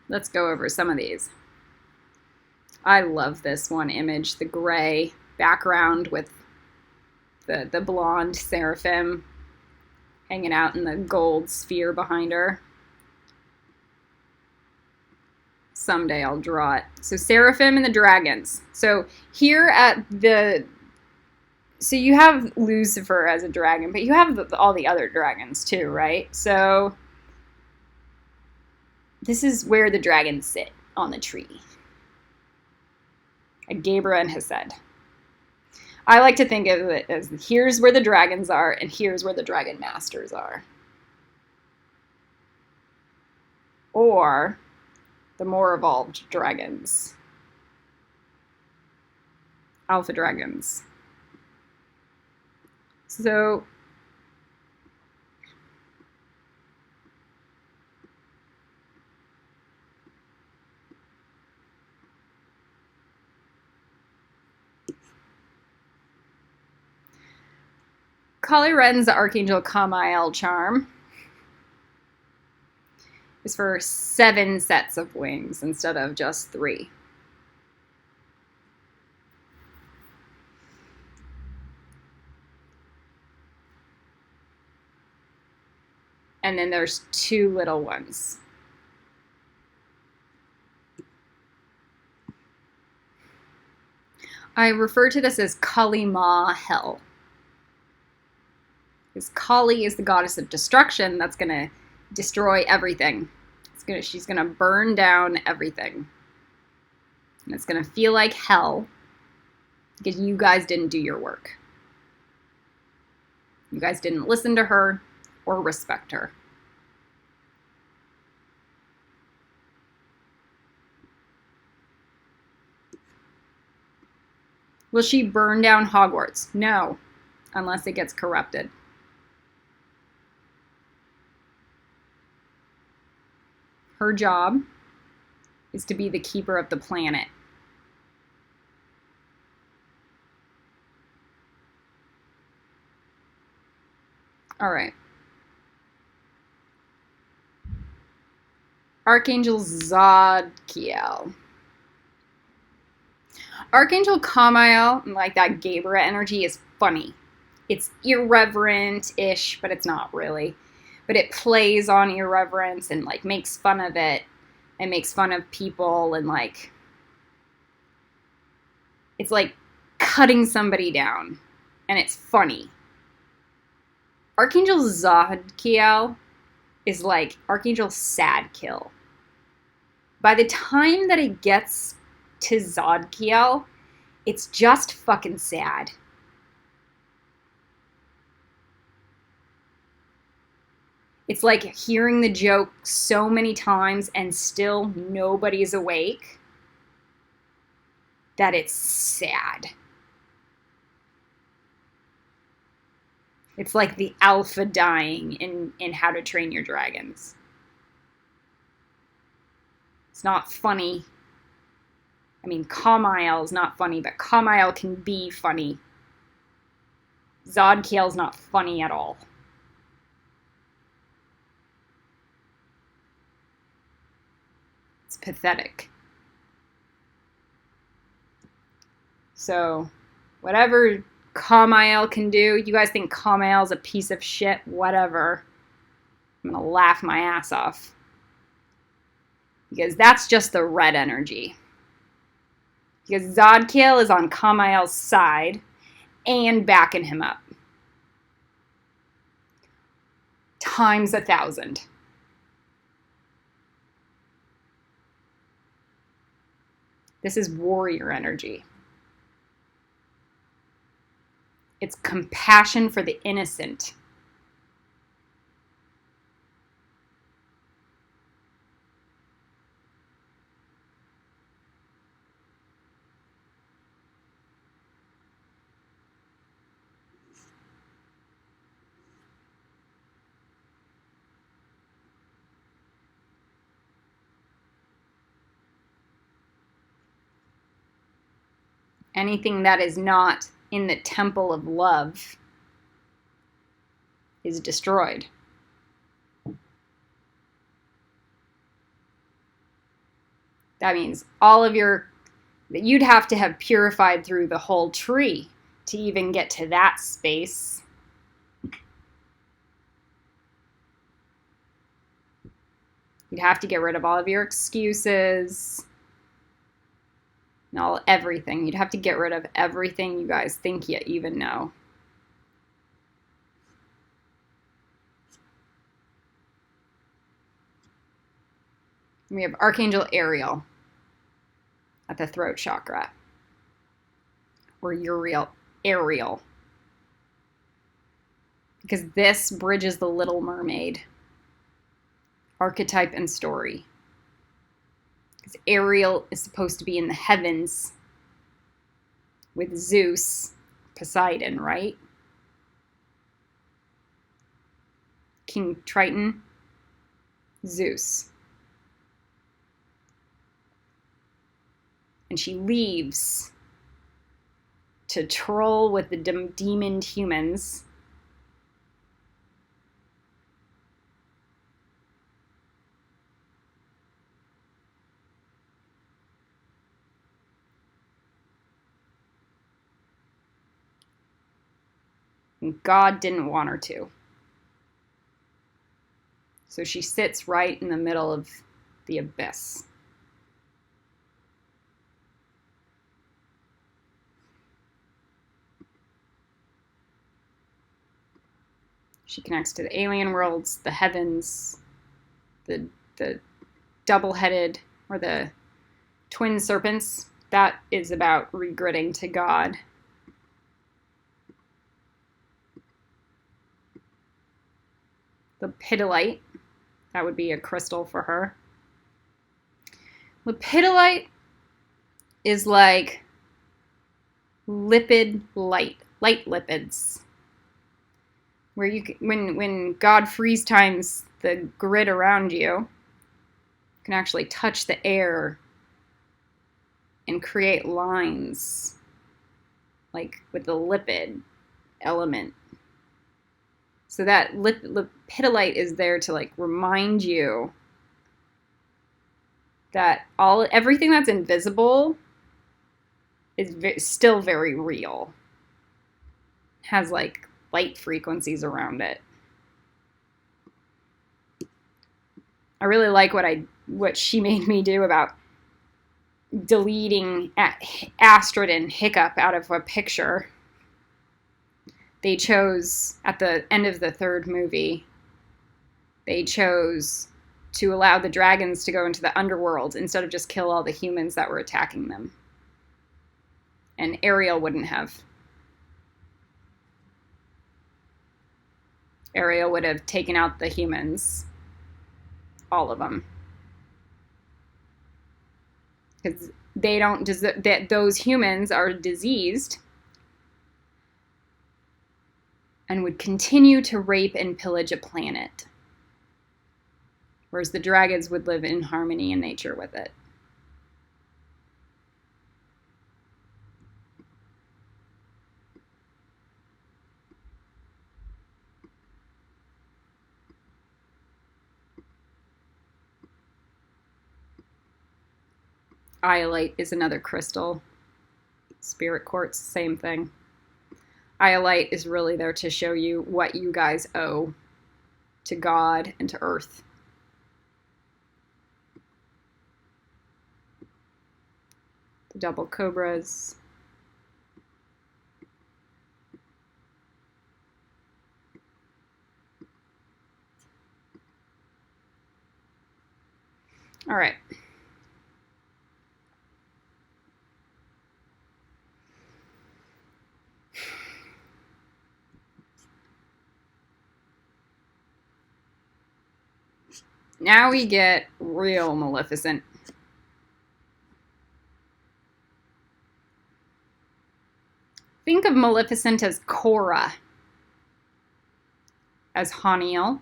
Let's go over some of these. I love this one image, the gray background with the blonde seraphim hanging out in the gold sphere behind her. Someday I'll draw it. So seraphim and the dragons. So here at the... So you have Lucifer as a dragon, but you have all the other dragons too, right? So this is where the dragons sit on the tree. Gabra and Hesed. I like to think of it as here's where the dragons are and here's where the dragon masters are. Or the more evolved dragons. Alpha dragons. So Kali Ren's Archangel Kamael charm is for 7 sets of wings instead of just 3. And then there's 2 little ones. I refer to this as Kali Ma Hell. Because Kali is the goddess of destruction that's going to destroy everything. She's going to burn down everything. And it's going to feel like hell because you guys didn't do your work. You guys didn't listen to her or respect her. Will she burn down Hogwarts? No, unless it gets corrupted. Her job is to be the keeper of the planet. All right. Archangel Zadkiel. Archangel Kamiel, like that Gabriel energy, is funny. It's irreverent-ish, but it's not really. But it plays on irreverence and like makes fun of it and makes fun of people and like it's like cutting somebody down and it's funny. Archangel Zadkiel is like Archangel Sadkill. By the time that it gets to Zadkiel, it's just fucking sad. It's like hearing the joke so many times and still nobody's awake that it's sad. It's like the alpha dying in How to Train Your Dragons. It's not funny. I mean, Kamiel is not funny, but Kamiel can be funny. Zadkiel is not funny at all. It's pathetic. So, whatever Kamiel can do, you guys think Kamiel's a piece of shit, whatever. I'm gonna laugh my ass off. Because that's just the red energy. Because Zadkiel is on Kamiel's side and backing him up. Times 1,000. This is warrior energy. It's compassion for the innocent. Anything that is not in the temple of love is destroyed. That means all of that you'd have to have purified through the whole tree to even get to that space. You'd have to get rid of all of your excuses. And everything. You'd have to get rid of everything you guys think you even know. We have Archangel Ariel at the throat chakra. Or Ariel. Because this bridges the Little Mermaid archetype and story. Because Ariel is supposed to be in the heavens with Zeus, Poseidon, right? King Triton, Zeus. And she leaves to troll with the demoned humans. And God didn't want her to. So she sits right in the middle of the abyss. She connects to the alien worlds, the heavens, the double-headed, or the twin serpents. That is about regritting to God. Lepidolite, that would be a crystal for her. Lepidolite is like lipid light lipids. Where when God freeze times the grid around you, can actually touch the air and create lines, like with the lipid element. So that lepidolite is there to like remind you that everything that's invisible is still very real. Has like light frequencies around it. I really like what she made me do about deleting Astrid and Hiccup out of a picture. They chose, at the end of the third movie, they chose to allow the dragons to go into the underworld instead of just kill all the humans that were attacking them. And Ariel wouldn't have. Ariel would have taken out the humans. All of them. Because those humans are diseased and would continue to rape and pillage a planet. Whereas the dragons would live in harmony in nature with it. Iolite is another crystal. Spirit quartz, same thing. Iolite is really there to show you what you guys owe to God and to Earth. The double cobras. All right. Now we get real Maleficent. Think of Maleficent as Cora, as Haniel,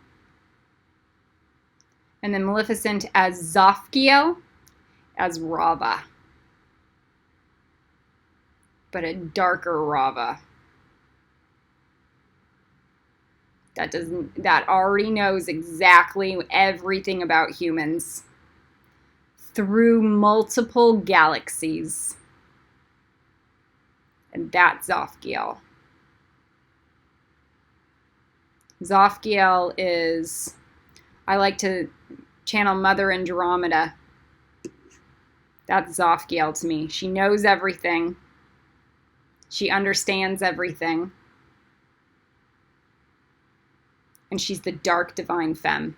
and then Maleficent as Zafkiel, as Rava, but a darker Rava. That already knows exactly everything about humans through multiple galaxies. And that's Zafkiel. Zafkiel is, I like to channel Mother Andromeda. That's Zafkiel to me. She knows everything. She understands everything. And she's the dark divine femme.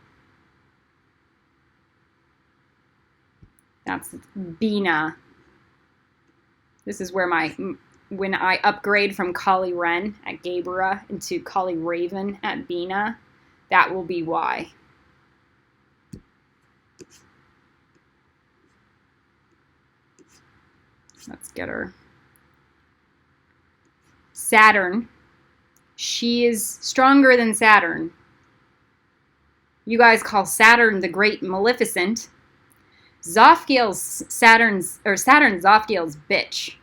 That's Bina. This is where when I upgrade from Kali Ren at Gabra into Kali Raven at Bina, that will be why. Let's get her. Saturn. She is stronger than Saturn. You guys call Saturn the Great Maleficent. Zafkiel's Saturn's Zafkiel's bitch.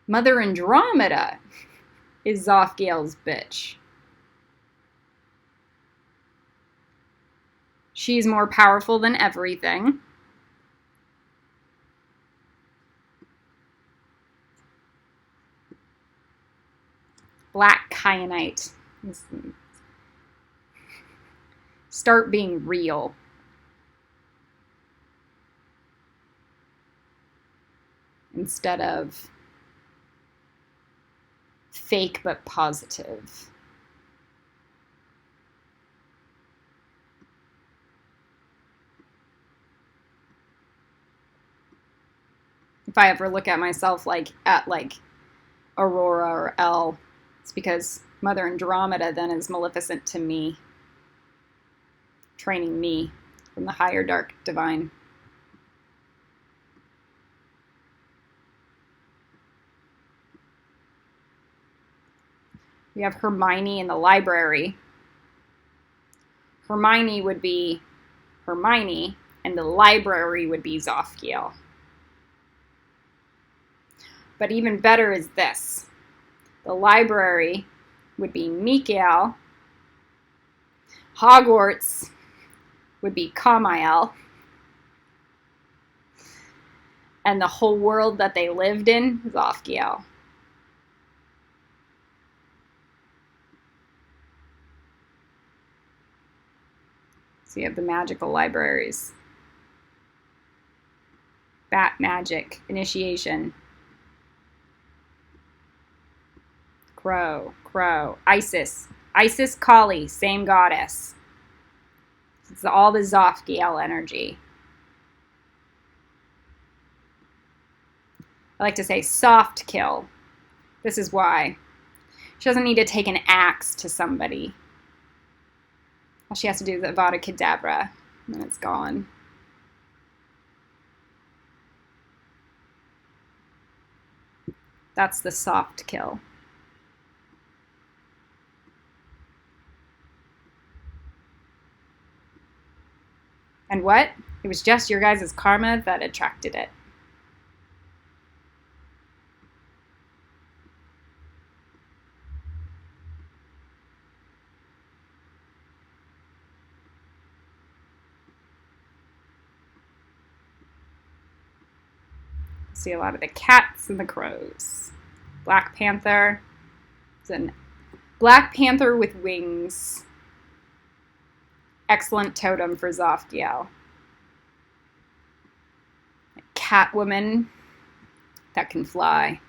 Mother Andromeda is Zafkiel's bitch. She's more powerful than everything. Black kyanite. Start being real. Instead of fake but positive. If I ever look at myself at Aurora or Elle, it's because Mother Andromeda then is Maleficent to me, training me from the higher dark divine. We have Hermione in the library. Hermione would be Hermione, and the library would be Zofkiel. But even better is this. The library would be Mikael. Hogwarts would be Kamael. And the whole world that they lived in, Zofkiel. So you have the magical libraries. Bat magic, initiation. Crow. Isis. Isis Kali, same goddess. It's all the Zofkiel energy. I like to say soft kill. This is why. She doesn't need to take an axe to somebody. All she has to do is Avada Kedavra, and then it's gone. That's the soft kill. And what? It was just your guys' karma that attracted it. See a lot of the cats and the crows. Black Panther. It's a Black Panther with wings. Excellent totem for Zofkiel. A Catwoman that can fly.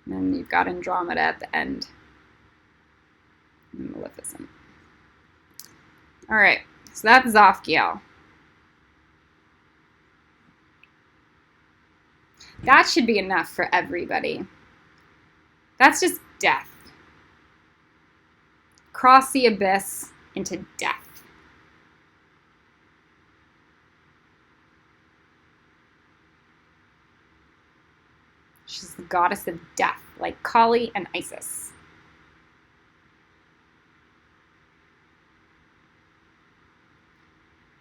And then you've got Andromeda at the end. And Maleficent. All right, so that's Zofkiel. That should be enough for everybody. That's just death. Cross the abyss into death. She's the goddess of death, like Kali and Isis.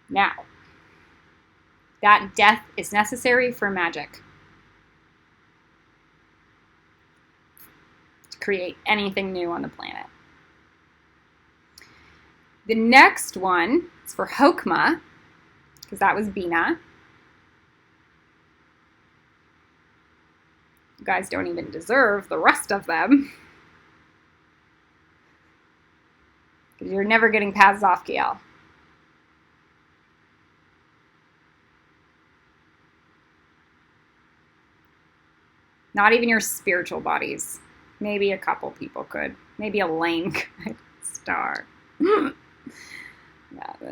Now, that death is necessary for magic. To create anything new on the planet. The next one is for Hokmah, because that was Bina. You guys don't even deserve the rest of them. Because you're never getting past Zofkiel. Not even your spiritual bodies. Maybe a couple people could. Maybe a Lane could. Star. Yeah,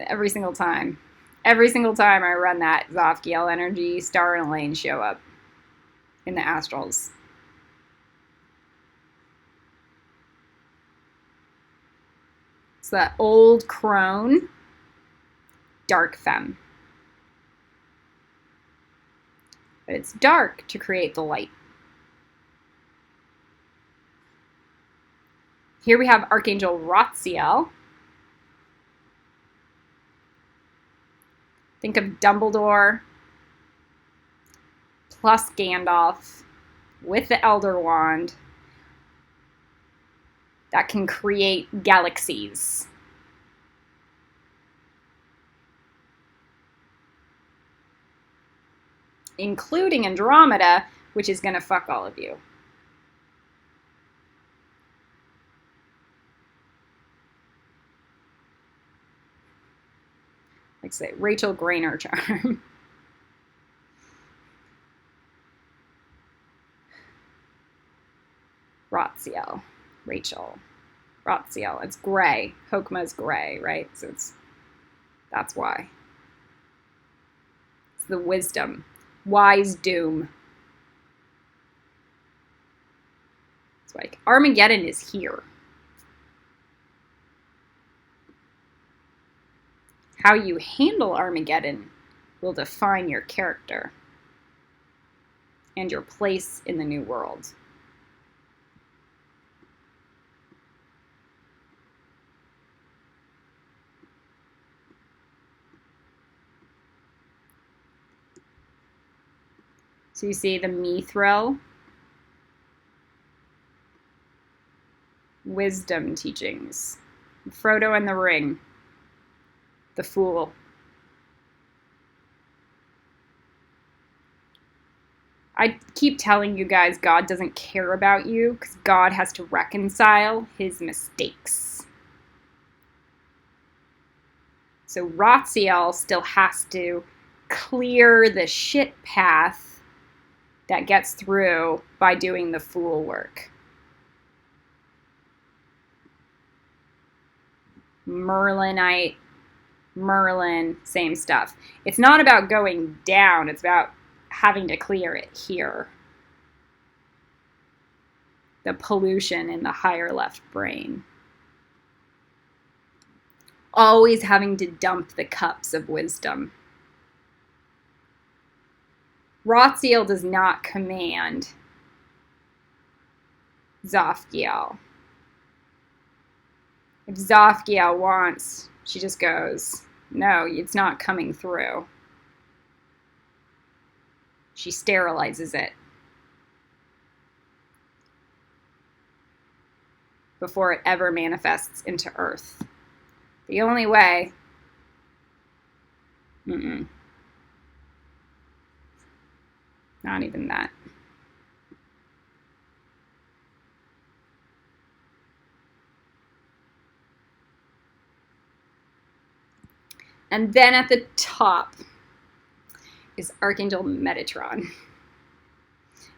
every single time. Every single time I run that Zofkiel energy, Star and Elaine show up in the astrals. It's that old crone, dark femme. But it's dark to create the light. Here we have Archangel Ratziel. Think of Dumbledore plus Gandalf with the Elder Wand that can create galaxies. Including Andromeda, which is going to fuck all of you. Like say, Rachel Grainer charm. Ratziel. Rachel. Ratziel. It's gray. Hokmah's gray, right? So that's why. It's the wisdom. Wise doom. It's like Armageddon is here. How you handle Armageddon will define your character. and your place in the new world. So you see the mithril, wisdom teachings, Frodo and the ring, the fool. I keep telling you guys God doesn't care about you because God has to reconcile his mistakes. So Ratziel still has to clear the shit path that gets through by doing the fool work. Merlin, same stuff. It's not about going down, it's about having to clear it here. The pollution in the higher left brain. Always having to dump the cups of wisdom. Ratziel does not command Zafkiel. If Zafkiel wants, she just goes, no, it's not coming through. She sterilizes it before it ever manifests into Earth. The only way, not even that. And then at the top is Archangel Metatron.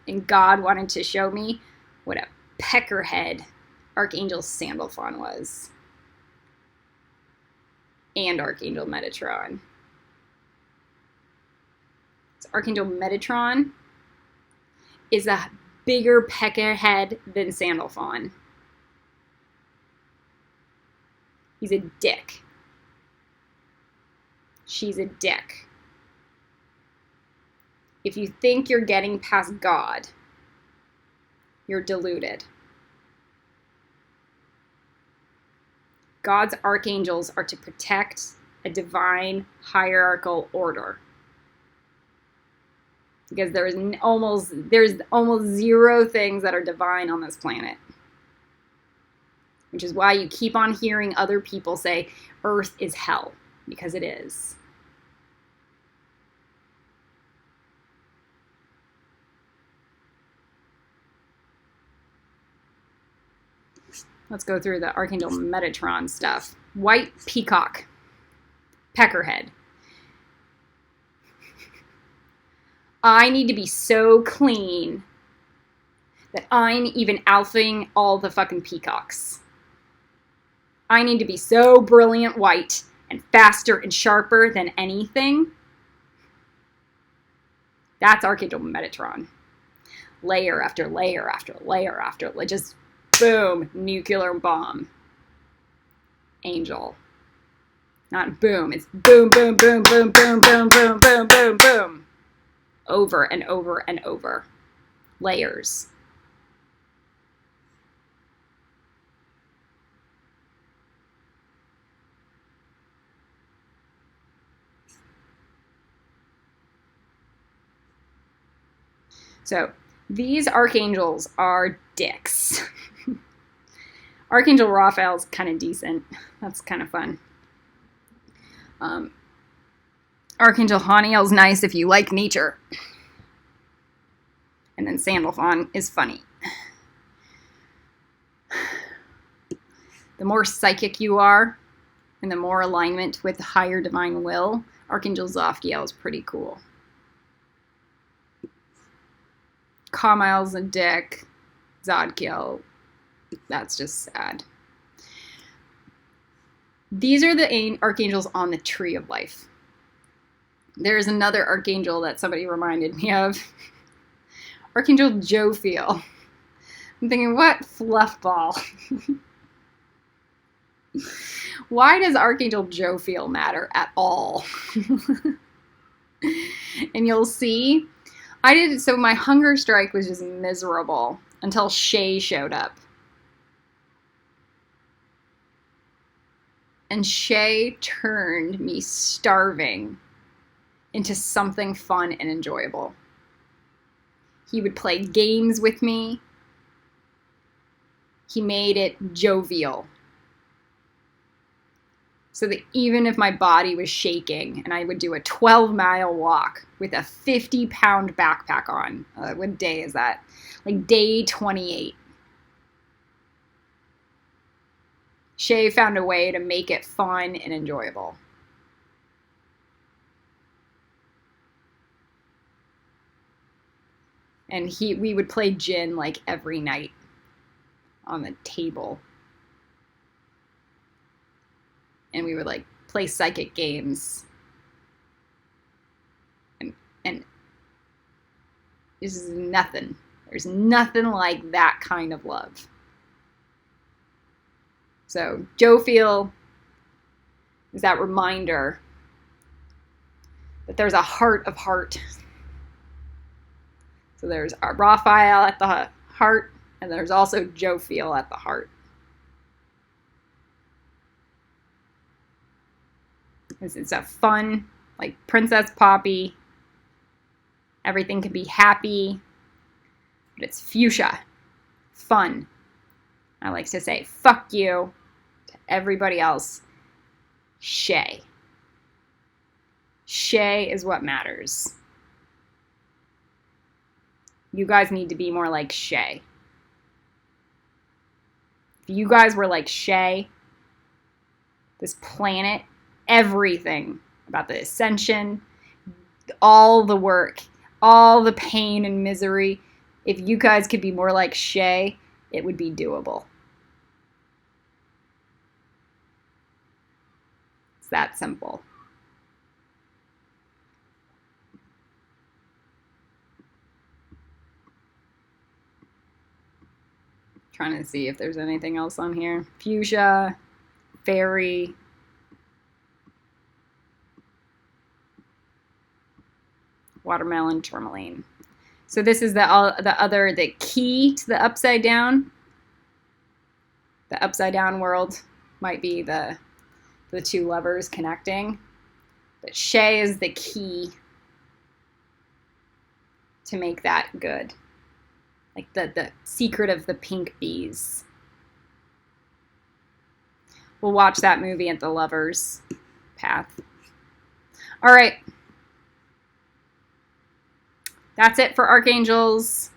And God wanted to show me what a peckerhead Archangel Sandalphon was. And Archangel Metatron. So Archangel Metatron is a bigger peckerhead than Sandalphon. He's a dick. She's a dick. If you think you're getting past God, you're deluded. God's archangels are to protect a divine hierarchical order. Because there's almost zero things that are divine on this planet. Which is why you keep on hearing other people say Earth is hell, because it is. Let's go through the Archangel Metatron stuff. White peacock. Peckerhead. I need to be so clean that I'm even alphing all the fucking peacocks. I need to be so brilliant white and faster and sharper than anything. That's Archangel Metatron. Layer after layer after layer after layer. Just boom, nuclear bomb. Angel. Not boom, it's boom, boom, boom, boom, boom, boom, boom, boom, boom, boom. Over and over and over. Layers. So, these archangels are dicks. Archangel Raphael's kind of decent. That's kind of fun. Archangel Haniel's nice if you like nature. And then Sandalphon is funny. The more psychic you are, and the more alignment with the higher divine will, Archangel Zafkiel is pretty cool. Kamiel's a dick. Zadkiel, that's just sad. These are the archangels on the tree of life. There's another archangel that somebody reminded me of. Archangel Jophiel. I'm thinking, what fluffball? Why does Archangel Jophiel matter at all? And you'll see I did, so my hunger strike was just miserable until Shay showed up. And Shay turned me starving into something fun and enjoyable. He would play games with me. He made it jovial. So that even if my body was shaking and I would do a 12-mile walk with a 50-pound backpack on, what day is that? Like day 28. Shay found a way to make it fun and enjoyable. And we would play gin like every night on the table. And we would like play psychic games. And this is nothing. There's nothing like that kind of love. So Jovial is that reminder that there's a heart of heart. So there's Raphael at the heart, and there's also Jovial at the heart. It's a fun, like Princess Poppy. Everything can be happy, but it's fuchsia. Fun. I like to say, fuck you to everybody else. Shay. Shay is what matters. You guys need to be more like Shay. If you guys were like Shay, this planet, everything about the ascension, all the work, all the pain and misery, if you guys could be more like Shay, it would be doable. It's that simple. Trying to see if there's anything else on here. Fuchsia, fairy, watermelon, tourmaline. So this is the key to the upside down. The upside down world might be the two lovers connecting. But Shay is the key to make that good. Like the secret of the pink bees. We'll watch that movie at the Lover's Path. All right. That's it for Archangels.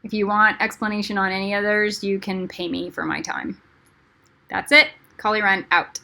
If you want explanation on any others, you can pay me for my time. That's it. Kali Ren out.